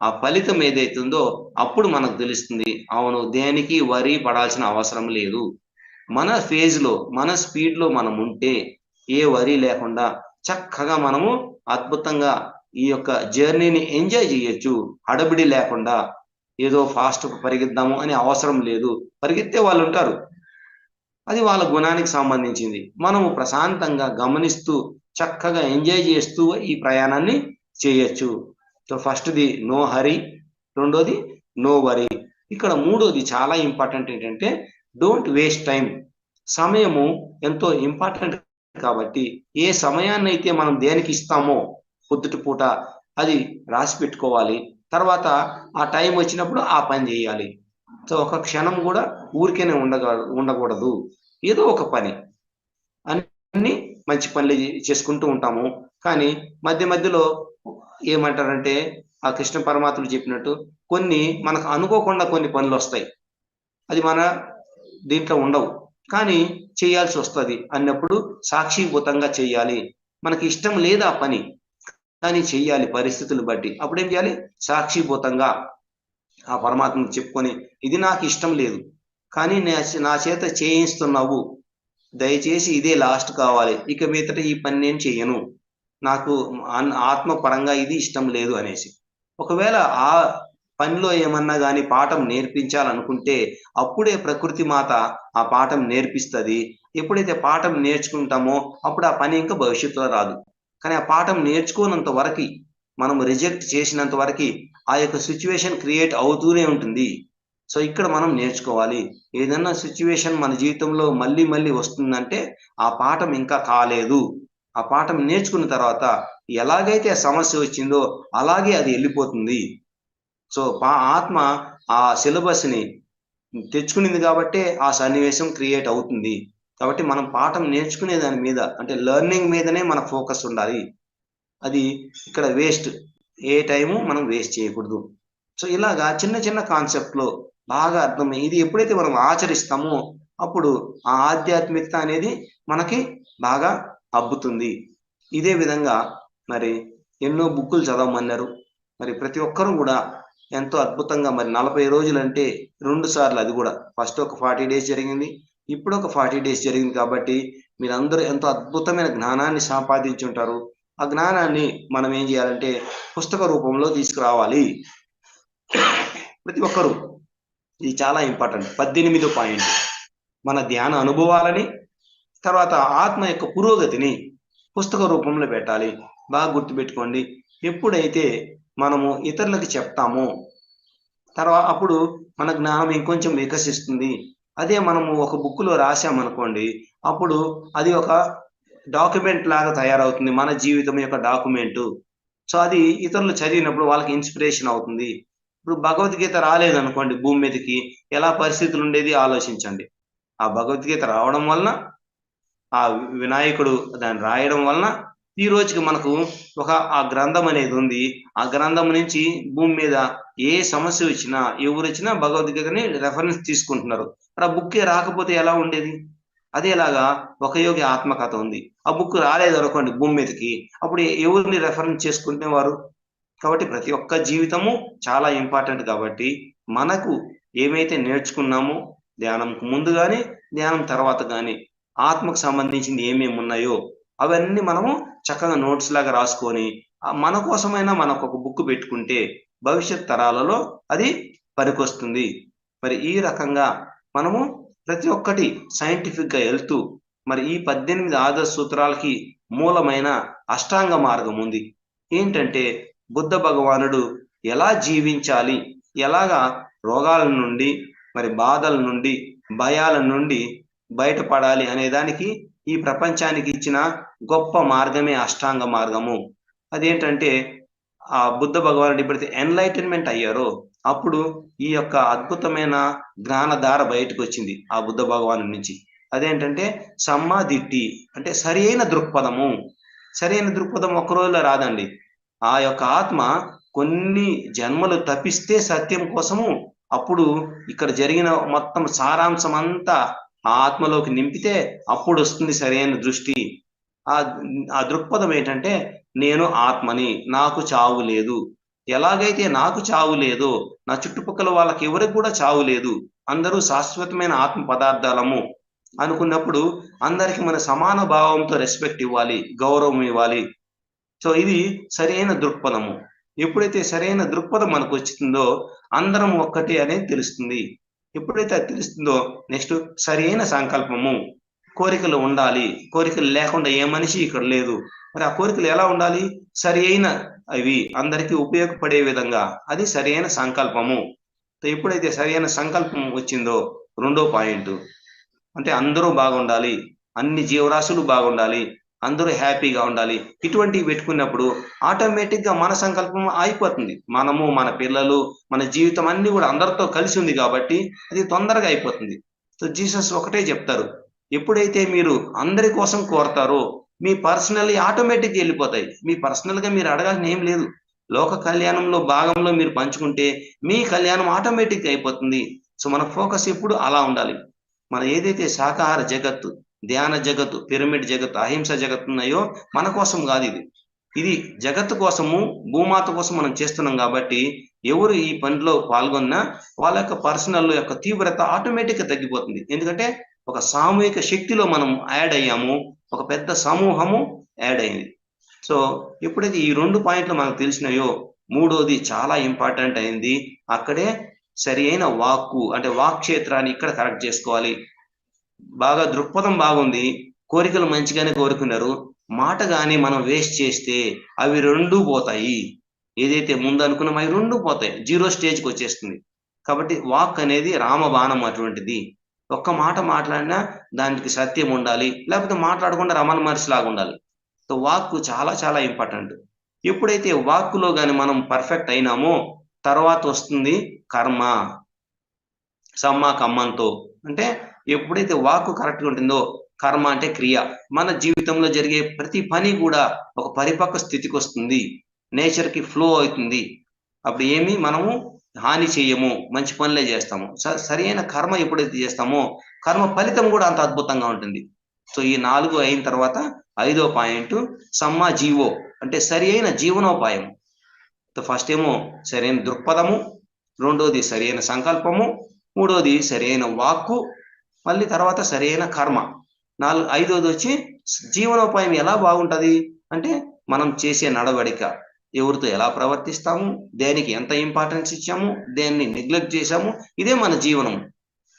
ఆ ఫలితం ఏదైతుందో అప్పుడు మనకు తెలుస్తుంది, అవును దేనికి వరి పడాల్సిన అవసరం లేదు. మన ఫేజ్లో, మన స్పీడ్లో మనం ఉంటే ఏ వరి లేకుండా చక్కగా మనము అద్భుతంగా ఈ యొక్క జర్నీని ఎంజాయ్ చేయొచ్చు. హడబిడి లేకుండా ఏదో ఫాస్ట్ పరిగెద్దాము అనే అవసరం లేదు. పరిగెత్తే వాళ్ళు ఉంటారు, అది వాళ్ళ గుణానికి సంబంధించింది. మనము ప్రశాంతంగా గమనిస్తూ చక్కగా ఎంజాయ్ చేస్తూ ఈ ప్రయాణాన్ని చేయొచ్చు. సో ఫస్ట్ది నో హరి, రెండోది నో వరి. ఇక్కడ మూడోది చాలా ఇంపార్టెంట్ ఏంటంటే డోంట్ వేస్ట్ టైం. సమయము ఎంతో ఇంపార్టెంట్ కాబట్టి ఏ సమయాన్ని అయితే మనం దేనికి ఇస్తామో పొద్దుటి పూట అది రాసి పెట్టుకోవాలి. తర్వాత ఆ టైం వచ్చినప్పుడు ఆ పని చేయాలి. సో ఒక క్షణం కూడా ఊరికేనే ఉండకూడదు. ఏదో ఒక పని, అన్ని మంచి పనులు చేసుకుంటూ ఉంటాము. కానీ మధ్య మధ్యలో ఏమంటారంటే ఆ కృష్ణ పరమాత్ముడు చెప్పినట్టు కొన్ని మనకు అనుకోకుండా కొన్ని పనులు వస్తాయి, అది మన దీంట్లో ఉండవు కానీ చేయాల్సి వస్తుంది అన్నప్పుడు సాక్షిభూతంగా చేయాలి. మనకి ఇష్టం లేదు ఆ పని కానీ చెయ్యాలి పరిస్థితులు బట్టి. అప్పుడు ఏం చేయాలి? సాక్షిభూతంగా ఆ పరమాత్మకు చెప్పుకొని ఇది నాకు ఇష్టం లేదు కానీ నా చేత చేయిస్తున్నావు, దయచేసి ఇదే లాస్ట్ కావాలి, ఇక మీదట ఈ పని నేను చేయను, నాకు ఆత్మపరంగా ఇది ఇష్టం లేదు అనేసి. ఒకవేళ ఆ పనిలో ఏమన్నా కానీ పాఠం నేర్పించాలనుకుంటే అప్పుడే ప్రకృతి మాత ఆ పాఠం నేర్పిస్తుంది. ఎప్పుడైతే పాఠం నేర్చుకుంటామో అప్పుడు ఆ పని ఇంకా భవిష్యత్తులో రాదు. కానీ ఆ పాఠం నేర్చుకోనంత వరకు, మనం రిజెక్ట్ చేసినంత వరకు ఆ యొక్క సిచ్యువేషన్ క్రియేట్ అవుతూనే ఉంటుంది. సో ఇక్కడ మనం నేర్చుకోవాలి. ఏదన్నా సిచ్యువేషన్ మన జీవితంలో మళ్ళీ మళ్ళీ వస్తుందంటే ఆ పాఠం ఇంకా కాలేదు. ఆ పాఠం నేర్చుకున్న తర్వాత ఎలాగైతే ఆ సమస్య వచ్చిందో అలాగే అది వెళ్ళిపోతుంది. సో ఆత్మ ఆ సిలబస్ని తెచ్చుకునింది కాబట్టే ఆ సన్నివేశం క్రియేట్ అవుతుంది. కాబట్టి మనం పాఠం నేర్చుకునే దాని మీద అంటే లెర్నింగ్ మీదనే మన ఫోకస్ ఉండాలి. అది ఇక్కడ వేస్ట్ ఏ టైము మనం వేస్ట్ చేయకూడదు. సో ఇలాగా చిన్న చిన్న కాన్సెప్ట్‌లో బాగా అర్థమై ఇది ఎప్పుడైతే మనం ఆచరిస్తామో అప్పుడు ఆ ఆధ్యాత్మికత అనేది మనకి బాగా అబ్బుతుంది. ఇదే విధంగా మరి ఎన్నో బుక్కులు చదవమన్నారు. మరి ప్రతి ఒక్కరు కూడా ఎంతో అద్భుతంగా మరి 40 రోజులంటే 2 సార్లు అది కూడా ఫస్ట్ ఒక 40 డేస్ జరిగింది. ఇప్పుడు ఒక 40 డేస్ జరిగింది కాబట్టి మీరందరూ ఎంతో అద్భుతమైన జ్ఞానాన్ని సంపాదించుంటారు. ఆ జ్ఞానాన్ని మనం ఏం చేయాలంటే పుస్తక రూపంలో తీసుకురావాలి. ప్రతి ఒక్కరు ఇది చాలా ఇంపార్టెంట్. 18 పాయింట్ మన ధ్యాన అనుభవాలని తర్వాత ఆత్మ యొక్క పురోగతిని పుస్తక రూపంలో పెట్టాలి. బాగా గుర్తుపెట్టుకోండి. ఎప్పుడైతే మనము ఇతరులకు చెప్తామో అప్పుడు మన జ్ఞానం ఇంకొంచెం వికసిస్తుంది. అదే మనము ఒక బుక్‌లో రాసామనుకోండి, అప్పుడు అది ఒక డాక్యుమెంట్ లాగా తయారవుతుంది. మన జీవితం యొక్క డాక్యుమెంటు. సో అది ఇతరులు చదివినప్పుడు వాళ్ళకి ఇన్స్పిరేషన్ అవుతుంది. ఇప్పుడు భగవద్గీత రాలేదనుకోండి భూమి మీదకి ఎలా పరిస్థితులు ఉండేది ఆలోచించండి. ఆ భగవద్గీత రావడం వలన ఆ వినాయకుడు దాన్ని రాయడం వలన ఈ రోజుకి మనకు ఆ గ్రంథం అనేది ఉంది. ఆ గ్రంథం నుంచి భూమి మీద ఏ సమస్య వచ్చినా ఎవరొచ్చినా భగవద్గీతని రెఫరెన్స్ తీసుకుంటున్నారు. మరి ఆ బుక్కే రాకపోతే ఎలా ఉండేది? అదేలాగా ఒక యోగి ఆత్మకథ ఉంది. ఆ బుక్ రాలేదనుకోండి భూమి మీదకి అప్పుడు ఎవరిని రెఫరెన్స్ చేసుకునేవారు? కాబట్టి ప్రతి ఒక్క జీవితము చాలా ఇంపార్టెంట్ కాబట్టి మనకు ఏమైతే నేర్చుకున్నామో ధ్యానంకు ముందు గాని, ధ్యానం తర్వాత గాని ఆత్మకు సంబంధించింది ఏమేమి ఉన్నాయో అవన్నీ మనము చక్కగా నోట్స్ లాగా రాసుకొని మన కోసమైనా మనకు ఒక బుక్ పెట్టుకుంటే భవిష్యత్ తరాలలో అది పనికొస్తుంది. మరి ఈ రకంగా మనము ప్రతి ఒక్కటి సైంటిఫిక్ గా వెళ్తూ మరి ఈ 18 ఆదర్శ సూత్రాలకి మూలమైన అష్టాంగ మార్గం ఉంది. ఏంటంటే బుద్ధ భగవానుడు ఎలా జీవించాలి, ఎలాగా రోగాల నుండి మరి బాధల నుండి భయాల నుండి బయటపడాలి అనే దానికి ఈ ప్రపంచానికి ఇచ్చిన గొప్ప మార్గమే అష్టాంగ మార్గము. అదేంటంటే ఆ బుద్ధ భగవానుడు ఎప్పుడైతే ఎన్లైటన్మెంట్ అయ్యారో అప్పుడు ఈ యొక్క అద్భుతమైన జ్ఞానధార బయటకు వచ్చింది ఆ బుద్ధ భగవాను నుంచి. అదేంటంటే సమ్మాదిట్టి అంటే సరైన దృక్పథము. సరైన దృక్పథం ఒక్క రోజులో రాదండి. ఆ యొక్క ఆత్మ కొన్ని జన్మలు తపిస్తే సత్యం కోసము అప్పుడు ఇక్కడ జరిగిన మొత్తం సారాంశం అంతా ఆ ఆత్మలోకి నింపితే అప్పుడు వస్తుంది సరైన దృష్టి. ఆ దృక్పథం ఏంటంటే నేను ఆత్మని, నాకు చావు లేదు. ఎలాగైతే నాకు చావు లేదో నా చుట్టుపక్కల వాళ్ళకి ఎవరికి కూడా చావు లేదు, అందరూ శాశ్వతమైన ఆత్మ పదార్థాలము అనుకున్నప్పుడు అందరికి మన సమాన భావంతో రెస్పెక్ట్ ఇవ్వాలి, గౌరవం ఇవ్వాలి. సో ఇది సరైన దృక్పథము. ఎప్పుడైతే సరైన దృక్పథం మనకు వచ్చిందో అందరం ఒక్కటే అనేది తెలుస్తుంది. ఎప్పుడైతే అది తెలుస్తుందో నెక్స్ట్ సరైన సంకల్పము. కోరికలు ఉండాలి, కోరికలు లేకుండా ఏ మనిషి ఇక్కడ లేదు. మరి ఆ కోరికలు ఎలా ఉండాలి? సరి అయిన అవి అందరికీ ఉపయోగపడే విధంగా అది సరైన సంకల్పము. ఎప్పుడైతే సరైన సంకల్పం వచ్చిందో రెండో పాయింట్ అంటే అందరూ బాగుండాలి, అన్ని జీవరాశులు బాగుండాలి, అందరూ హ్యాపీగా ఉండాలి. ఇటువంటివి పెట్టుకున్నప్పుడు ఆటోమేటిక్ గా మన సంకల్పం అయిపోతుంది. మనము మన పిల్లలు మన జీవితం అన్ని కూడా అందరితో కలిసి ఉంది కాబట్టి అది తొందరగా అయిపోతుంది. సో జీసస్ ఒకటే చెప్తారు, ఎప్పుడైతే మీరు అందరి కోసం కోరతారో మీ పర్సనల్ ఆటోమేటిక్ వెళ్ళిపోతాయి. మీ పర్సనల్ గా మీరు అడగాల్సిన ఏం లేదు. లోక కళ్యాణంలో భాగంలో మీరు పంచుకుంటే మీ కళ్యాణం ఆటోమేటిక్ అయిపోతుంది. సో మన ఫోకస్ ఎప్పుడు అలా ఉండాలి. మన ఏదైతే శాకాహార జగత్తు, ధ్యాన జగత్తు, పిరమిడ్ జగత్తు, అహింస జగత్తు ఉన్నాయో మన కోసం కాదు ఇది. ఇది జగత్తు కోసము, భూమాత కోసం మనం చేస్తున్నాం కాబట్టి ఎవరు ఈ పనిలో పాల్గొన్నా వాళ్ళ యొక్క పర్సనల్ యొక్క తీవ్రత ఆటోమేటిక్ గా తగ్గిపోతుంది. ఎందుకంటే ఒక సామూహిక శక్తిలో మనం యాడ్ అయ్యాము, ఒక పెద్ద సమూహము యాడ్ అయింది. సో ఎప్పుడైతే ఈ 2 పాయింట్లు మనకు తెలిసినాయో మూడోది చాలా ఇంపార్టెంట్ అయింది. అక్కడే సరి అయిన వాక్కు అంటే వాక్ క్షేత్రాన్ని ఇక్కడ కరెక్ట్ చేసుకోవాలి. బాగా దృక్పథం బాగుంది, కోరికలు మంచిగానే కోరుకున్నారు, మాట గాని మనం వేస్ట్ చేస్తే అవి 2 పోతాయి. ఏదైతే ముందు అనుకున్నామో అవి 2 పోతాయి, 0 స్టేజ్కి వచ్చేస్తుంది. కాబట్టి వాక్ అనేది రామబాణం అటువంటిది. ఒక్క మాట మాట్లాడినా దానికి సత్యం ఉండాలి, లేకపోతే మాట్లాడకుండా రమణ మహర్షి లాగా ఉండాలి. సో వాక్కు చాలా చాలా ఇంపార్టెంట్. ఎప్పుడైతే వాక్కులో కానీ మనం పర్ఫెక్ట్ అయినామో తర్వాత వస్తుంది కర్మ. సమ్మ కమ్మంతో అంటే ఎప్పుడైతే వాక్కు కరెక్ట్గా ఉంటుందో, కర్మ అంటే క్రియ, మన జీవితంలో జరిగే ప్రతి పని కూడా ఒక పరిపక్వ స్థితికి వస్తుంది, నేచర్కి ఫ్లో అవుతుంది. అప్పుడు ఏమి మనము హాని చేయము, మంచి పనులే చేస్తాము. సరైన కర్మ ఎప్పుడైతే చేస్తామో కర్మ ఫలితం కూడా అంత అద్భుతంగా ఉంటుంది. సో ఈ 4 అయిన తర్వాత 5వ పాయింట్ సమ్మ జీవో అంటే సరి అయిన జీవనోపాయం. ఫస్ట్ ఏమో సరైన దృక్పథము, రెండోది సరైన సంకల్పము, మూడోది సరైన వాక్కు, మళ్ళీ తర్వాత సరైన కర్మ, 5వది వచ్చి జీవనోపాయం ఎలా బాగుంటుంది అంటే మనం చేసే నడవడిక, ఎవరితో ఎలా ప్రవర్తిస్తాము, దేనికి ఎంత ఇంపార్టెన్స్ ఇచ్చాము, దేన్ని నెగ్లెక్ట్ చేశాము, ఇదే మన జీవనం.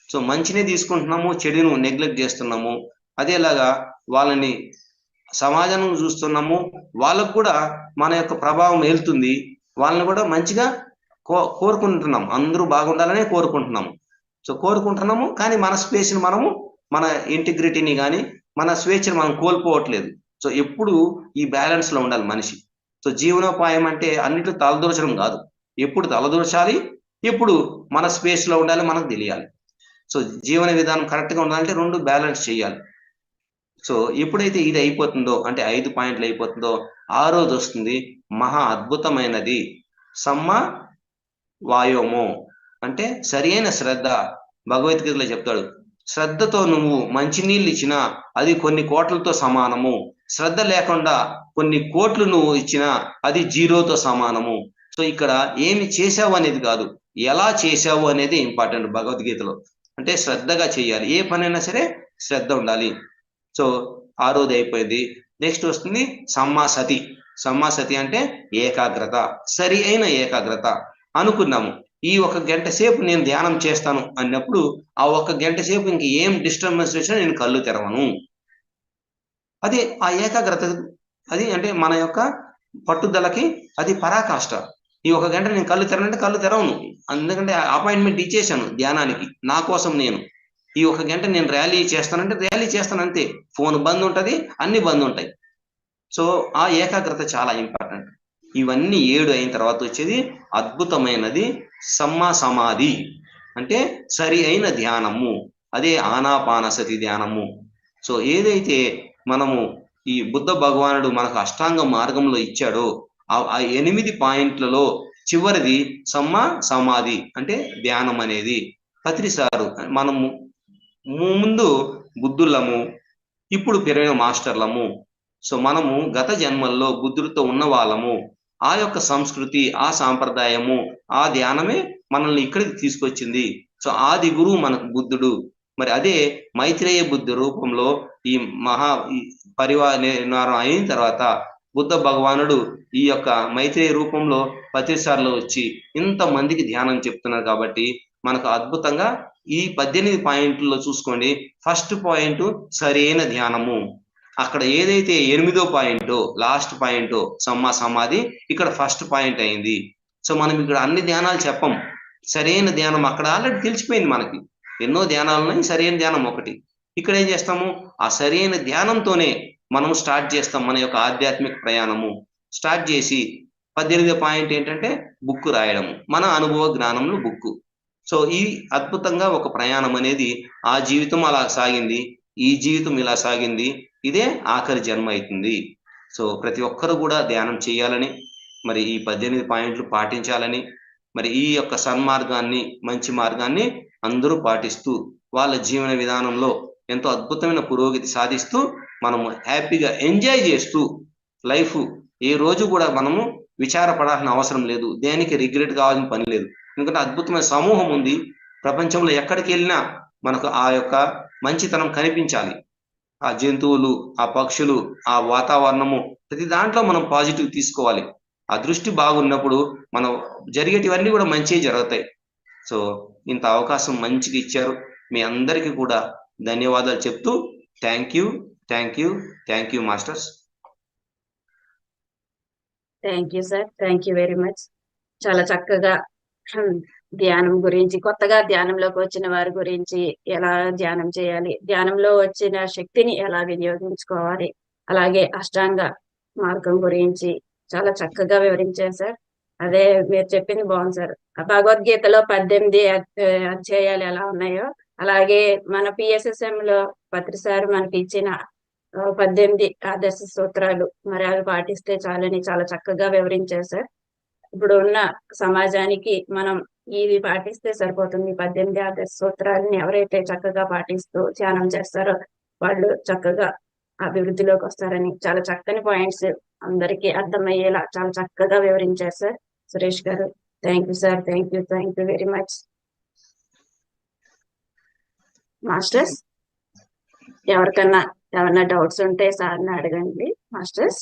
సో మంచినే తీసుకుంటున్నాము, చెడును నెగ్లెక్ట్ చేస్తున్నాము. అదేలాగా వాళ్ళని సమాజం చూస్తున్నాము, వాళ్ళకు కూడా మన యొక్క ప్రభావం వెళ్తుంది, వాళ్ళని కూడా మంచిగా కోరుకుంటున్నాం, అందరూ బాగుండాలనే కోరుకుంటున్నాము. సో కోరుకుంటున్నాము, కానీ మన స్పేస్ని మనము, మన ఇంటిగ్రిటీని కానీ మన స్వేచ్ఛను మనం కోల్పోవట్లేదు. సో ఎప్పుడు ఈ బ్యాలెన్స్లో ఉండాలి మనిషి. సో జీవనోపాయం అంటే అన్నిట్లో తలదూర్చడం కాదు, ఎప్పుడు తలదూర్చాలి, ఎప్పుడు మన స్పేస్లో ఉండాలి మనకు తెలియాలి. సో జీవన విధానం కరెక్ట్గా ఉండాలంటే రెండు బ్యాలెన్స్ చేయాలి. సో ఎప్పుడైతే ఇది అయిపోతుందో అంటే 5 పాయింట్లు అయిపోతుందో, 6వది వస్తుంది మహా అద్భుతమైనది సమ్మ వాయోమో అంటే సరైన శ్రద్ధ. భగవద్గీతలో చెప్తాడు, శ్రద్ధతో నువ్వు మంచినీళ్ళు ఇచ్చినా అది కొన్ని కోట్లతో సమానము, శ్రద్ధ లేకుండా కొన్ని కోట్లు నువ్వు ఇచ్చినా అది జీరోతో సమానము. సో ఇక్కడ ఏమి చేశావు అనేది కాదు, ఎలా చేశావు అనేది ఇంపార్టెంట్ భగవద్గీతలో. అంటే శ్రద్ధగా చేయాలి, ఏ పనైనా సరే శ్రద్ధ ఉండాలి. సో 6వది అయిపోయింది. నెక్స్ట్ వస్తుంది సమ్మాసతి. సమ్మాసతి అంటే ఏకాగ్రత, సరి అయిన ఏకాగ్రత. అనుకున్నాము ఈ 1 గంట సేపు నేను ధ్యానం చేస్తాను అన్నప్పుడు ఆ 1 గంట సేపు ఇంక ఏం డిస్టర్బెన్స్ వచ్చినా నేను కళ్ళు తెరవను. అది ఆ ఏకాగ్రత, అది అంటే మన యొక్క పట్టుదలకి అది పరాకాష్ట. ఈ 1 గంట నేను కళ్ళు తెరనంటే కళ్ళు తెరవను, ఎందుకంటే అపాయింట్మెంట్ ఇచ్చేసాను ధ్యానానికి, నా కోసం నేను. ఈ 1 గంట నేను ర్యాలీ చేస్తానంటే ర్యాలీ చేస్తాను అంతే, ఫోన్ బంద్ ఉంటుంది, అన్ని బంద్ ఉంటాయి. సో ఆ ఏకాగ్రత చాలా ఇంపార్టెంట్. ఇవన్నీ 7 అయిన తర్వాత వచ్చేది అద్భుతమైనది సమ్మా సమాధి అంటే సరి అయిన ధ్యానము, అదే ఆనాపానసతి ధ్యానము. సో ఏదైతే మనము ఈ బుద్ధ భగవానుడు మనకు అష్టాంగ మార్గంలో ఇచ్చాడో ఆ 8 పాయింట్లలో చివరిది సమ్మా సమాధి అంటే ధ్యానం అనేది. ప్రతిసారి మనము ముందు బుద్ధులము, ఇప్పుడు పెరిగిన మాస్టర్లము. సో మనము గత జన్మల్లో బుద్ధుడితో ఉన్న వాళ్ళము, ఆ యొక్క సంస్కృతి, ఆ సాంప్రదాయము, ఆ ధ్యానమే మనల్ని ఇక్కడికి తీసుకొచ్చింది. సో ఆది గురువు మనకు బుద్ధుడు. మరి అదే మైత్రేయ బుద్ధ రూపంలో ఈ పరివారం అయిన తర్వాత బుద్ధ భగవానుడు ఈ యొక్క మైత్రేయ రూపంలో ప్రతిసారిలో వచ్చి ఇంతమందికి ధ్యానం చెప్తున్నారు. కాబట్టి మనకు అద్భుతంగా ఈ 18 పాయింట్లలో చూసుకోండి, ఫస్ట్ పాయింట్ సరైన ధ్యానము. అక్కడ ఏదైతే 8వ పాయింట్ లాస్ట్ పాయింట్ సమ్మా సమాధి, ఇక్కడ ఫస్ట్ పాయింట్ అయింది. సో మనం ఇక్కడ అన్ని ధ్యానాలు చెప్పం, సరైన ధ్యానం అక్కడ ఆల్రెడీ తెలిసిపోయింది మనకి. ఎన్నో ధ్యానాలు ఉన్నాయి, సరైన ధ్యానం ఒకటి. ఇక్కడ ఏం చేస్తాము, ఆ సరైన ధ్యానంతోనే మనం స్టార్ట్ చేస్తాం మన యొక్క ఆధ్యాత్మిక ప్రయాణము. స్టార్ట్ చేసి 18వ పాయింట్ ఏంటంటే బుక్ రాయడము, మన అనుభవ జ్ఞానంలో బుక్. సో ఈ అద్భుతంగా ఒక ప్రయాణం అనేది, ఆ జీవితం అలా సాగింది, ఈ జీవితం ఇలా సాగింది, ఇదే ఆఖరి జన్మ అవుతుంది. సో ప్రతి ఒక్కరు కూడా ధ్యానం చేయాలని, మరి ఈ 18 పాయింట్లు పాటించాలని, మరి ఈ యొక్క సన్మార్గాన్ని, మంచి మార్గాన్ని అందరూ పాటిస్తూ వాళ్ళ జీవన విధానంలో ఎంతో అద్భుతమైన పురోగతి సాధిస్తూ మనము హ్యాపీగా ఎంజాయ్ చేస్తూ లైఫ్, ఏ రోజు కూడా మనము విచారపడాల్సిన అవసరం లేదు, దేనికి రిగ్రెట్ కావాల్సిన పని లేదు. ఎందుకంటే అద్భుతమైన సమూహం ఉంది ప్రపంచంలో, ఎక్కడికి వెళ్ళినా మనకు ఆ యొక్క మంచితనం కనిపించాలి. ఆ జంతువులు, ఆ పక్షులు, ఆ వాతావరణము, ప్రతి దాంట్లో మనం పాజిటివ్ తీసుకోవాలి. ఆ దృష్టి బాగున్నప్పుడు మనం జరిగేటివన్నీ కూడా మంచిగా జరుగుతాయి. సో ఇంత అవకాశం మంచిగా ఇచ్చారు, మీ అందరికీ కూడా ధన్యవాదాలు చెప్తూ thank you, thank you, thank you masters. Thank you sir, thank you very much. చాలా చక్కగా ధ్యానం గురించి, కొత్తగా ధ్యానంలోకి వచ్చిన వారి గురించి, ఎలా ధ్యానం చేయాలి, ధ్యానంలో వచ్చిన శక్తిని ఎలా వినియోగించుకోవాలి, అలాగే అష్టాంగ మార్గం గురించి చాలా చక్కగా వివరించారు సార్. అదే మీరు చెప్పింది బాగుంది సార్. ఆ భగవద్గీతలో 18 అధ్యాయాలు ఎలా ఉన్నాయో అలాగే మన PSSM లో పత్రి సార్ మనకి ఇచ్చిన 18 ఆదర్శ సూత్రాలు మరి అవి పాటిస్తే చాలని చాలా చక్కగా వివరించారు సార్. ఇప్పుడు ఉన్న సమాజానికి మనం ఇవి పాటిస్తే సరిపోతుంది. 18 ఆదర్శ సూత్రాలని ఎవరైతే చక్కగా పాటిస్తూ ధ్యానం చేస్తారో వాళ్ళు చక్కగా అభివృద్ధిలోకి వస్తారని చాలా చక్కని పాయింట్స్ అందరికీ అర్థమయ్యేలా చాలా చక్కగా వివరించారు sir Suresh garu. Thank you sir. Thank you very much. Masters ఎవరికన్నా ఏమన్నా డౌట్స్ ఉంటే సార్ని అడగండి మాస్టర్స్.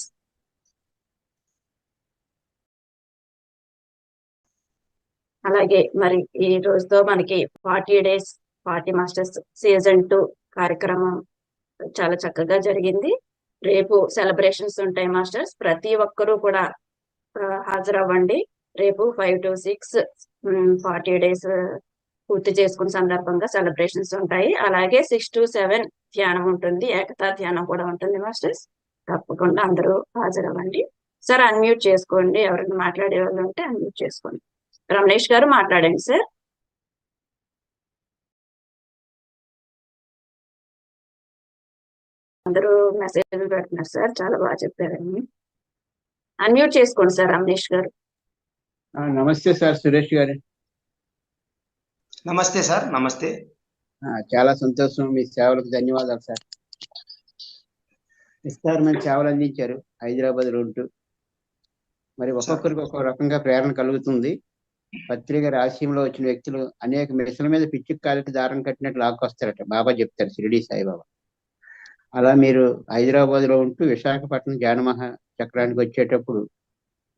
అలాగే మరి ఈ రోజుతో మనకి 40 days 40 మాస్టర్స్ సీజన్ 2 కార్యక్రమం చాలా చక్కగా జరిగింది. రేపు సెలబ్రేషన్స్ ఉంటాయి మాస్టర్స్. ప్రతి ఒక్కరూ కూడా హాజరవ్వండి. రేపు 5 to 6 40 days పూర్తి చేసుకున్న సందర్భంగా సెలబ్రేషన్స్ ఉంటాయి. అలాగే 6 to 7 ధ్యానం ఉంటుంది. ఏకతా ధ్యానం కూడా ఉంటుంది మాస్టర్స్. తప్పకుండా అందరూ హాజరవ్వండి. సార్ అన్మ్యూట్ చేసుకోండి. ఎవరైనా మాట్లాడే వాళ్ళు ఉంటే అన్మ్యూట్ చేసుకోండి. రమేష్ గారు మాట్లాడండి సార్. అందరూ మెసేజ్లు పెడుతున్నారు సార్. చాలా బాగా చెప్పారండి. అన్మ్యూట్ చేసుకోండి సార్ రమేష్ గారు. నమస్తే సార్ సురేష్ గారు. నమస్తే సార్. నమస్తే. చాలా సంతోషం. మీ సేవలకు ధన్యవాదాలు సార్. విస్తారమైన సేవలు అందించారు హైదరాబాద్ ఉంటూ. మరి ఒక్కొక్కరికి ఒక్కొక్క రకంగా ప్రేరణ కలుగుతుంది. పత్రిక రాశియంలో వచ్చిన వ్యక్తులు అనేక మిషన్ల మీద పిచ్చి కాలికి దారం కట్టినట్టు లాక్కొస్తారట బాబా చెప్తారు, షిరిడి సాయిబాబా. అలా మీరు హైదరాబాద్ లో ఉంటూ విశాఖపట్నం జ్ఞానమహా చక్రానికి వచ్చేటప్పుడు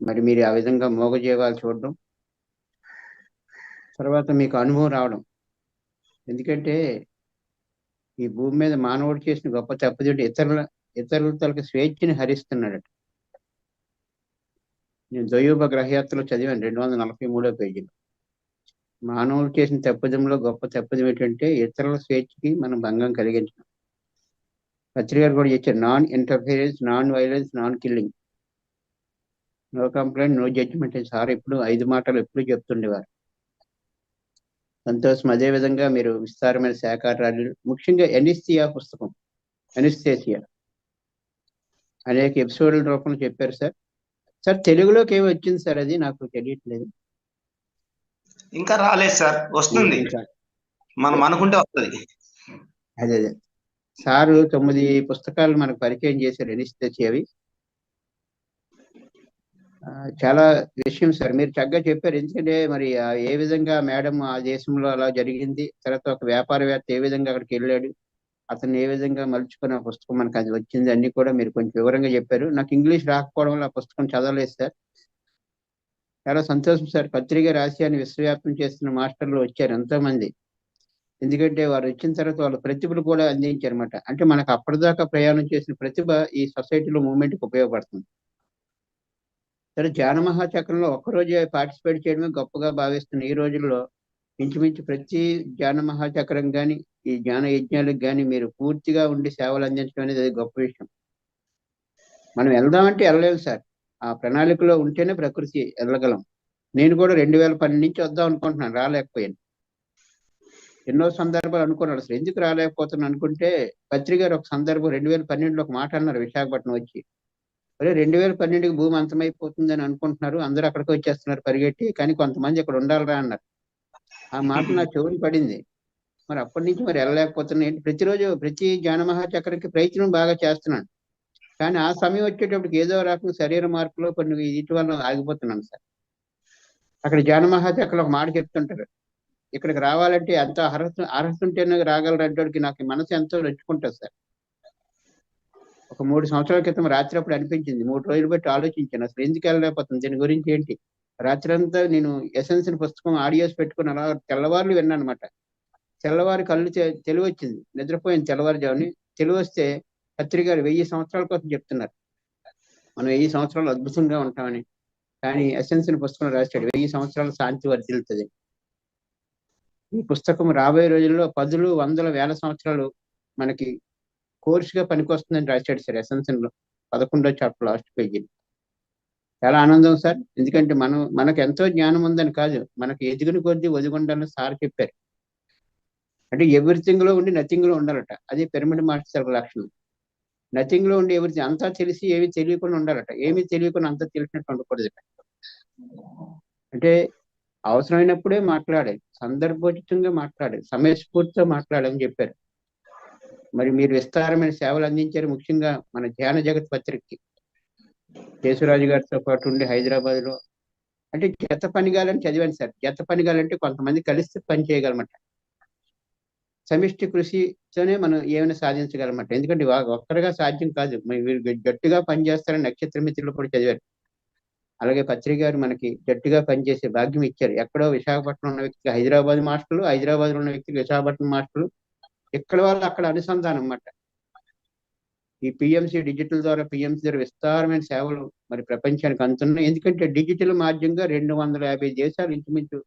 మరి మీరు ఆ విధంగా మోగజీవాలు చూడడం, తర్వాత మీకు అనుభవం రావడం. ఎందుకంటే ఈ భూమి మీద మానవుడు చేసిన గొప్ప తప్పుదేంటి ఇతరుల తలకు స్వేచ్ఛని హరిస్తున్నాడట. నేను ద్వయోప గ్రహయాత్రలో చదివాను 243వ పేజీలో. మానవుడు చేసిన తప్పిదంలో గొప్ప తప్పిదం ఏంటంటే ఇతరుల స్వేచ్ఛకి మనం భంగం కలిగించడం. పత్రికారు కూడా చెప్పారు, non interference, non violence, non killing, no complaint, no judgement. Sir ఎప్పుడు 5 మాటలు ఎప్పుడు చెప్తుండేవారు. సంతోషం. అదే విధంగా మీరు విస్తారమైన శాఖాహారాలు, ముఖ్యంగా ఎనిస్థియా పుస్తకం, ఎనిస్థేసియా అనేక ఎపిసోడ్ల రూపంలో చెప్పారు సార్. సార్ తెలుగులోకి ఏమి వచ్చింది సార్? అది నాకు తెలియట్లేదు. ఇంకా రాలేదు సార్. వస్తుంది, మనం అనుకుంటే వస్తుంది. అదే సారు 9 పుస్తకాలు మనకు పరిచయం చేశారు ఎనిస్థేసియావి. చాలా విషయం సార్ మీరు చక్కగా చెప్పారు. ఎందుకంటే మరి ఏ విధంగా మేడం ఆ దేశంలో అలా జరిగింది, తర్వాత ఒక వ్యాపారవేత్త ఏ విధంగా అక్కడికి వెళ్ళాడు, అతను ఏ విధంగా మలుచుకున్న పుస్తకం మనకు అది వచ్చింది, అన్ని కూడా మీరు కొంచెం వివరంగా చెప్పారు. నాకు ఇంగ్లీష్ రాకపోవడం వల్ల ఆ పుస్తకం చదవలేదు సార్. చాలా సంతోషం సార్. పత్రిక రాశియాన్ని విశ్వవ్యాప్తం చేస్తున్న మాస్టర్లు వచ్చారు ఎంతో మంది. ఎందుకంటే వారు వచ్చిన తర్వాత వాళ్ళ ప్రతిభలు కూడా అందించారు అనమాట. అంటే మనకు అప్పటిదాకా ప్రయాణం చేసిన ప్రతిభ ఈ సొసైటీలో మూవ్మెంట్కి ఉపయోగపడుతుంది. సరే, ధ్యాన మహాచక్రంలో ఒక్కరోజే పార్టిసిపేట్ చేయడమే గొప్పగా భావిస్తున్న ఈ రోజుల్లో ఇంచుమించు ప్రతి ధ్యాన మహాచక్రం కానీ ఈ జ్ఞాన యజ్ఞాలకు కానీ మీరు పూర్తిగా ఉండి సేవలు అందించడం అనేది అది గొప్ప విషయం. మనం వెళ్దామంటే వెళ్ళలేము సార్. ఆ ప్రణాళికలో ఉంటేనే ప్రకృతి వెళ్ళగలం. నేను కూడా 2012 నుంచి వద్దాం అనుకుంటున్నాను, రాలేకపోయాను. ఎన్నో సందర్భాలు అనుకున్నాడు అసలు ఎందుకు రాలేకపోతున్నాను అనుకుంటే పత్రికారు ఒక సందర్భం 2012లో ఒక మాట అన్నారు విశాఖపట్నం వచ్చి, అరే 2012కి భూమి అంతమైపోతుంది అని అనుకుంటున్నారు, అందరూ అక్కడికి వచ్చేస్తున్నారు పరిగెట్టి, కానీ కొంతమంది ఇక్కడ ఉండాలిరా అన్నారు. ఆ మాట నా చెవుని పడింది. మరి అప్పటి నుంచి మరి వెళ్ళలేకపోతున్నా ఏంటి, ప్రతిరోజు ప్రతి జ్ఞాన మహాచక్రకి ప్రయత్నం బాగా చేస్తున్నాను, కానీ ఆ సమయం వచ్చేటప్పటికి ఏదో రకంగా శరీర మార్పులో కొన్ని ఇటు వల్ల ఆగిపోతున్నాను సార్. అక్కడ జ్ఞాన మహాచక్రలో ఒక మాట చెప్తుంటారు, ఇక్కడికి రావాలంటే ఎంత అర్హత ఉంటేనే రాగలరంటే నాకు మనసు ఎంతో రెచ్చుకుంటుంది సార్. ఒక 3 సంవత్సరాల క్రితం రాత్రి అప్పుడు అనిపించింది, 3 రోజులు బట్టి ఆలోచించాను అసలు ఎందుకు వెళ్ళలేకపోతుంది, దీని గురించి ఏంటి. రాత్రి అంతా నేను ఎసెన్స్ పుస్తకం ఆడియోస్ పెట్టుకుని అలా తెల్లవారులు విన్నాను అనమాట. తెల్లవారు కళ్ళు తెలివి వచ్చింది, నిద్రపోయింది తెల్లవారుజాముని. తెలివి వస్తే పత్రికారు 1000 సంవత్సరాల కోసం చెప్తున్నారు, మనం 1000 సంవత్సరాలు అద్భుతంగా ఉంటామని. కానీ ఎసెన్స్ పుస్తకం రాశాడు 1000 సంవత్సరాల శాంతి వర్ధిల్లుతుంది. ఈ పుస్తకం రాబోయే రోజుల్లో 10లు 100ల వేల సంవత్సరాలు మనకి కోర్సుగా పనికొస్తుందని రాశాడు సార్ ఎసెన్స్ లో 11వ చాప్టర్ లాస్ట్ పేజీ. చాలా ఆనందం సార్. ఎందుకంటే మనకు ఎంతో జ్ఞానం ఉందని కాదు, మనకు ఎదిగిన కొద్దీ ఒదిగుండాలని సార్ చెప్పారు. అంటే ఎవ్రీథింగ్ లో ఉండి నథింగ్ లో ఉండాలట. అది పిరమిడ్ మాస్టర్ లక్షణం. నథింగ్ లో ఉండి ఎవరి అంతా తెలిసి ఏమీ తెలియకుండా ఉండాలట. ఏమీ తెలియకుండా అంతా తెలిసినట్టు ఉండకూడదు. అంటే అవసరమైనప్పుడే మాట్లాడాలి, సందర్భోచితంగా మాట్లాడాలి, సమయస్ఫూర్తితో మాట్లాడాలని చెప్పారు. మరి మీరు విస్తారమైన సేవలు అందించారు. ముఖ్యంగా మన ధ్యాన జగత్ పత్రికకి కేశవరాజు గారితో పాటు ఉండి హైదరాబాద్ లో అంటే జత పనిగాలని చదివాను సార్. జత పనిగాలంటే కొంతమంది కలిసి పని చేయగలమట. సమిష్టి కృషితోనే మనం ఏమైనా సాధించగలమట. ఎందుకంటే ఒక్కరిగా సాధ్యం కాదు. మీరు గట్టిగా పనిచేస్తారని నక్షత్ర మిత్రులు కూడా చదివారు. అలాగే పత్రిక గారు మనకి గట్టిగా పనిచేసే భాగ్యం ఇచ్చారు. ఎక్కడో విశాఖపట్నం ఉన్న వ్యక్తికి హైదరాబాద్ మాస్టర్లు, హైదరాబాద్ ఉన్న వ్యక్తికి విశాఖపట్నం మాస్టర్లు, ఇక్కడ వాళ్ళు అక్కడ అనుసంధానం అన్నమాట. ఈ పిఎంసి డిజిటల్ ద్వారా పిఎంసి ద్వారా విస్తారమైన సేవలు మరి ప్రపంచానికి అందుతున్నాయి. ఎందుకంటే డిజిటల్ మాధ్యమంగా 250 దేశాలు ఇంచుమించు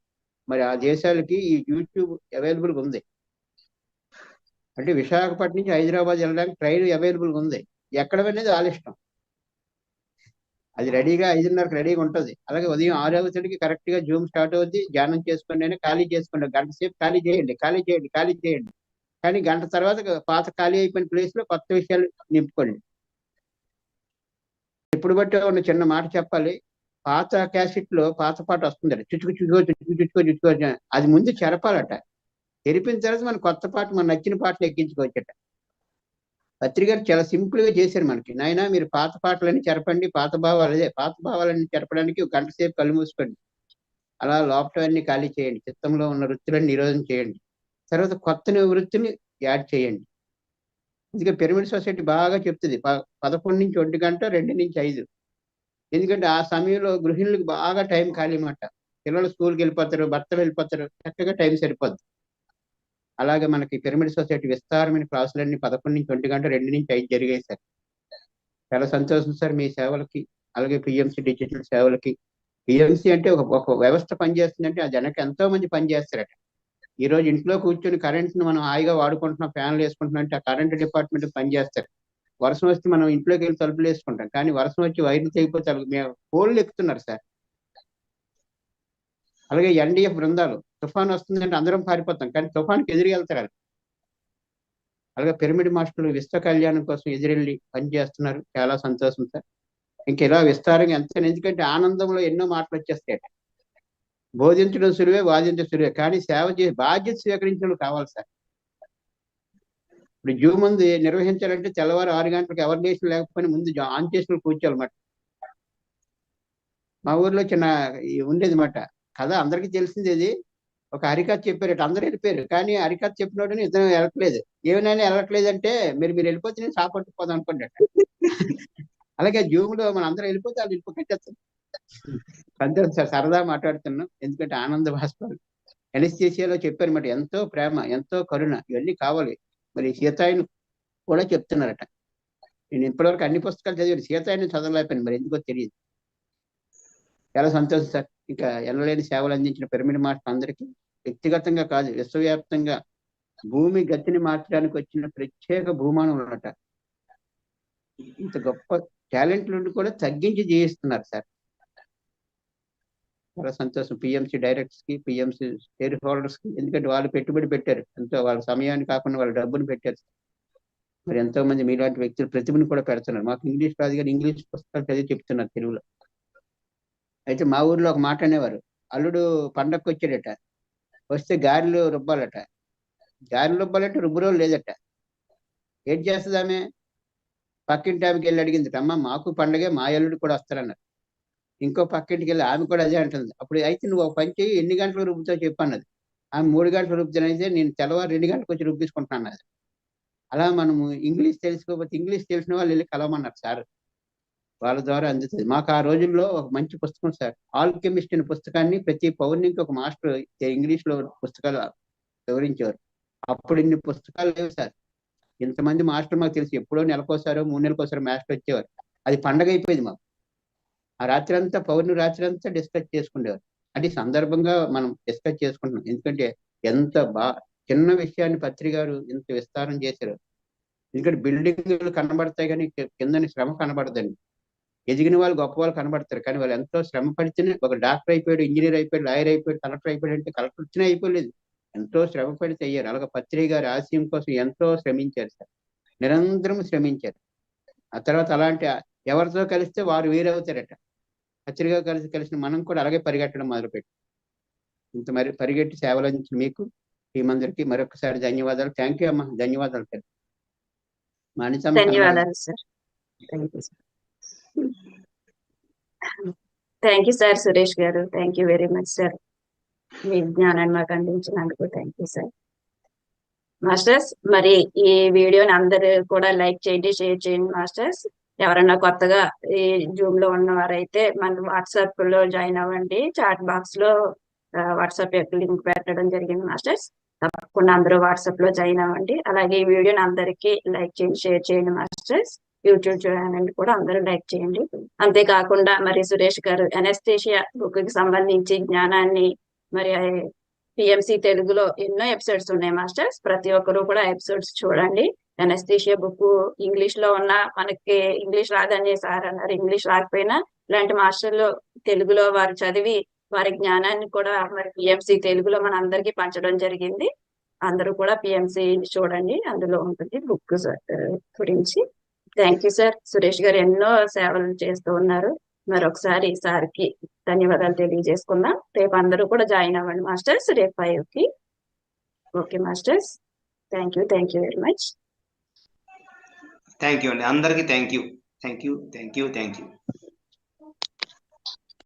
మరి ఆ దేశాలకి ఈ యూట్యూబ్ అవైలబుల్ ఉంది. అంటే విశాఖపట్నం నుంచి హైదరాబాద్ వెళ్ళడానికి ట్రైన్ అవైలబుల్ ఉంది. ఎక్కడ అనేది వాళ్ళ ఇష్టం. అది రెడీగా 5:30కి రెడీగా ఉంటుంది. అలాగే ఉదయం 6 కరెక్ట్ గా జూమ్ స్టార్ట్ అవుద్ది. ధ్యానం చేసుకోండి, ఖాళీ చేసుకోండి, గంట సేపు ఖాళీ చేయండి, ఖాళీ చేయండి, ఖాళీ చేయండి. కానీ గంట తర్వాత పాత ఖాళీ అయిపోయిన ప్లేస్ లో కొత్త విషయాలు నింపుకోండి. ఇప్పుడు బట్టి ఉన్న చిన్న మాట చెప్పాలి. పాత క్యాసెట్ లో పాత పాట వస్తుందట, చుట్టుకో అది ముందు చెరపాలట. తెరిపిన తర్వాత మన కొత్త పాట, మన నచ్చిన పాటలు ఎక్కించుకోవచ్చట. పత్రిక గారు చాలా సింపుల్ గా చేశారు మనకి. నాయన మీరు పాత పాటలన్నీ చెరపండి, పాత భావాలన్నీ చెరపడానికి ఒక గంట సేపు కళ్ళు మూసుకోండి, అలా లోపలన్నీ ఖాళీ చేయండి, చిత్తంలో ఉన్న వృత్తులను నిరోధం చేయండి, తర్వాత కొత్త వృత్తిని యాడ్ చేయండి. ఎందుకంటే పిరమిడ్ సొసైటీ బాగా చెప్తుంది 11 నుంచి 1 గంట, 2 నుంచి 5. ఎందుకంటే ఆ సమయంలో గృహిణులకు బాగా టైం ఖాళీ మాట. పిల్లలు స్కూల్కి వెళ్ళిపోతారు, భర్తలు వెళ్ళిపోతారు, చక్కగా టైం సరిపోద్ది. అలాగే మనకి పిరమిడ్ సొసైటీ విస్తారమైన క్లాసులన్నీ 11 నుంచి 1 గంట, 2 నుంచి 5 జరిగాయి సార్. చాలా సంతోషం సార్ మీ సేవలకి. అలాగే పిఎంసి డిజిటల్ సేవలకి. పిఎంసి అంటే ఒక వ్యవస్థ పనిచేస్తుందంటే ఆ జనకి ఎంతో మంది పనిచేస్తారట. ఈ రోజు ఇంట్లో కూర్చొని కరెంట్ని మనం హాయిగా వాడుకుంటున్నాం, ఫ్యాన్లు వేసుకుంటున్నాం అంటే ఆ కరెంట్ డిపార్ట్మెంట్ పనిచేస్తారు. వర్షం వస్తే మనం ఇంట్లోకి వెళ్ళి తలుపులు వేసుకుంటాం, కానీ వర్షం వచ్చి వైర్లు తెగిపోతే పోల్లు ఎక్కుతున్నారు సార్. అలాగే ఎన్డీఎఫ్ బృందాలు తుఫాన్ వస్తుందంటే అందరం పారిపోతాం, కానీ తుఫాన్కి ఎదురు వెళ్తారు. అలాగే పిరమిడ్ మాస్టర్లు విశ్వ కళ్యాణం కోసం ఎదురెళ్ళి పనిచేస్తున్నారు. చాలా సంతోషం సార్. ఇలా విస్తారంగా ఎంత, ఎందుకంటే ఆనందంలో ఎన్నో మాటలు వచ్చేస్తాయట. బోధించడం సులువే, వాదించడం సులువే, కానీ సేవ చేసి బాధ్యత స్వీకరించడం కావాలి సార్. ఇప్పుడు జూ ముందు నిర్వహించాలంటే తెల్లవారు 6 గంటలకు ఎవరి దేశం లేకపోయినా ముందు ఆన్ చేసిన కూర్చోాలన్నమాట. మా ఊర్లో చిన్న ఉండేది మాట కథ, అందరికీ తెలిసింది. ఇది ఒక హరికథ చెప్పారట, అందరూ వెళ్ళిపోయారు. కానీ హరికథ చెప్పినోడని ఇద్దరు వెళ్ళట్లేదు. ఏమైనా వెళ్ళట్లేదు అంటే మీరు వెళ్ళిపోతే నేను సాపట్టుకుపోదాం అనుకుంటాట. అలాగే జూమ్ లో మన అందరూ వెళ్ళిపోతే వాళ్ళు వెళ్ళిపోకెట్టేస్తారు. సంతోషం సార్, సరదా మాట్లాడుతున్నాం. ఎందుకంటే ఆనంద భాస్కర్ ఎనస్థీసియాలో చెప్పారు మాట, ఎంతో ప్రేమ, ఎంతో కరుణ, ఇవన్నీ కావాలి. మరి సీతాయిని కూడా చెప్తున్నారట. నేను ఇప్పటివరకు అన్ని పుస్తకాలు చదివాను, సీతాయిని చదవలేకపోయాను, మరి ఎందుకో తెలియదు. చాలా సంతోషం సార్. ఇంకా ఎనలేని సేవలు అందించిన పిరమిడ్ మాస్టర్ అందరికీ వ్యక్తిగతంగా కాదు, విశ్వవ్యాప్తంగా భూమి గతిని మార్చడానికి వచ్చిన ప్రత్యేక భూమానం ఉన్నట. ఇంత గొప్ప టాలెంట్ నుండి కూడా తగ్గించి జీవిస్తున్నారు సార్. చాలా సంతోషం పిఎంసి డైరెక్టర్స్ కి, పిఎంసి షేర్ హోల్డర్స్ కి. ఎందుకంటే వాళ్ళు పెట్టుబడి పెట్టారు, ఎంతో వాళ్ళ సమయాన్ని కాకుండా వాళ్ళ డబ్బును పెట్టారు. మరి ఎంతో మంది మీలాంటి వ్యక్తులు ప్రతిభను కూడా పెడుతున్నారు. మాకు ఇంగ్లీష్ రాదు కానీ ఇంగ్లీష్ పుస్తకాలు చదివి చెప్తున్నారు తెలుగులో. అయితే మా ఊర్లో ఒక మాట అనేవారు, అల్లుడు పండగకు వచ్చాడట, వస్తే గారెలు రుబ్బాలట. గారెలు రుబ్బాలంటే రుబ్బురోలు లేదట. ఏం చేస్తుంది ఆమె? పక్కింటి ఆమెకి వెళ్ళి అడిగింది, అమ్మ మాకు పండగే, మా అల్లుడు కూడా వస్తారన్నారు. ఇంకో పక్కింటికి వెళ్ళి ఆమె కూడా అదే అంటుంది. అప్పుడు అయితే నువ్వు ఒక పని చేయి, ఎన్ని గంటలు రుబ్బుతావు చెప్పు అన్నది. ఆమె 3 గంటలు రుబ్బుతానైతే నేను తెల్లవారు 2 గంటలకు వచ్చి రుబ్బించుకుంటున్నాను అన్నది. అలా మనము ఇంగ్లీష్ తెలుసుకోకపోతే ఇంగ్లీష్ తెలిసిన వాళ్ళు వెళ్ళి కలవమన్నారు సార్. వాళ్ళ ద్వారా అందుతుంది. మాకు ఆ రోజుల్లో ఒక మంచి పుస్తకం సార్, ఆల్కెమిస్ట్ అనే పుస్తకాన్ని ప్రతి పౌర్ణమికి ఒక మాస్టర్ ఇంగ్లీష్ లో పుస్తకాలు వివరించేవారు. అప్పుడు ఇన్ని పుస్తకాలు లేవు సార్. ఇంతమంది మాస్టర్ మాకు తెలిసి ఎప్పుడో నెలకోసారో 3 నెలలకోసారో మాస్టర్ వచ్చేవారు. అది పండగ అయిపోయింది మాకు. ఆ రాత్రి అంతా, పౌర్ణమి రాత్రి అంతా డిస్కస్ చేసుకునేవారు. అది సందర్భంగా మనం డిస్కస్ చేసుకుంటున్నాం. ఎందుకంటే ఎంత చిన్న విషయాన్ని పత్రిక గారు ఇంత విస్తారం చేశారు. ఎందుకంటే బిల్డింగ్లు కనబడతాయి కానీ కిందని శ్రమ కనబడదండి. ఎదిగిన వాళ్ళు గొప్ప వాళ్ళు కనబడతారు, కానీ వాళ్ళు ఎంతో శ్రమ పడితేనే ఒక డాక్టర్ అయిపోయాడు, ఇంజనీర్ అయిపోయాడు, లాయర్ అయిపోయాడు, కలెక్టర్ అయిపోయాడు అంటే కలెక్టర్ వచ్చినా అయిపోలేదు, ఎంతో శ్రమ పడితే అయ్యారు. అలాగే పత్రి గారి ఆశయం కోసం ఎంతో శ్రమించారు సార్, నిరంతరం శ్రమించారు. ఆ తర్వాత అలాంటి ఎవరితో కలిస్తే వారు వేరవుతారట. పత్రిగా కలిసిన మనం కూడా అలాగే పరిగెట్టడం మొదలుపెట్టి ఇంత మరి పరిగెట్టి సేవలు అందించిన మీకు టీం అందరికీ మరొకసారి ధన్యవాదాలు. థ్యాంక్ యూ అమ్మా, ధన్యవాదాలు సార్. మానిసమ్మ ధన్యవాదాలు sir. Thank you sir Suresh garu. Thank you very much sir. మీ జ్ఞానాన్ని మాకు అందించినందుకు థ్యాంక్ యూ సార్. మాస్టర్స్, మరి ఈ వీడియోని అందరూ కూడా లైక్ చేయండి, షేర్ చేయండి మాస్టర్స్. ఎవరైనా కొత్తగా ఈ జూమ్ లో ఉన్నవారైతే మన వాట్సాప్ లో జాయిన్ అవ్వండి. చాట్ బాక్స్ లో వాట్సాప్ యొక్క లింక్ పెట్టడం జరిగింది మాస్టర్స్. తప్పకుండా అందరూ వాట్సాప్ లో జాయిన్ అవ్వండి. అలాగే ఈ వీడియోని అందరికీ లైక్ చేయండి, షేర్ చేయండి మాస్టర్స్. యూట్యూబ్ ఛానల్ కూడా అందరూ లైక్ చేయండి. అంతేకాకుండా మరి సురేష్ గారు ఎనస్థీషియా బుక్ కి సంబంధించి జ్ఞానాన్ని మరి పిఎంసి తెలుగులో ఎన్నో ఎపిసోడ్స్ ఉన్నాయి మాస్టర్స్. ప్రతి ఒక్కరు కూడా ఎపిసోడ్స్ చూడండి. ఎనస్థీషియా బుక్ ఇంగ్లీష్ లో ఉన్న, మనకి ఇంగ్లీష్ రాదని సార్ అన్నారు, ఇంగ్లీష్ రాకపోయినా ఇలాంటి మాస్టర్లు తెలుగులో వారు చదివి వారి జ్ఞానాన్ని కూడా మరి పిఎంసి తెలుగులో మన అందరికీ పంచడం జరిగింది. అందరూ కూడా పిఎంసి చూడండి, అందులో ఉంటుంది బుక్ గురించి. Thank you sir. సురేష్ గారు ఎన్నో సేవలు చేస్తూ ఉన్నారు. మరొకసారి సార్కి ధన్యవాదాలు తెలియజేసుకుందాం. రేపు అందరూ కూడా జాయిన్ అవ్వండి మాస్టర్స్, రేపు 5కి. Okay masters, thank you very much. Thank you అండి అందరికీ. Thank you.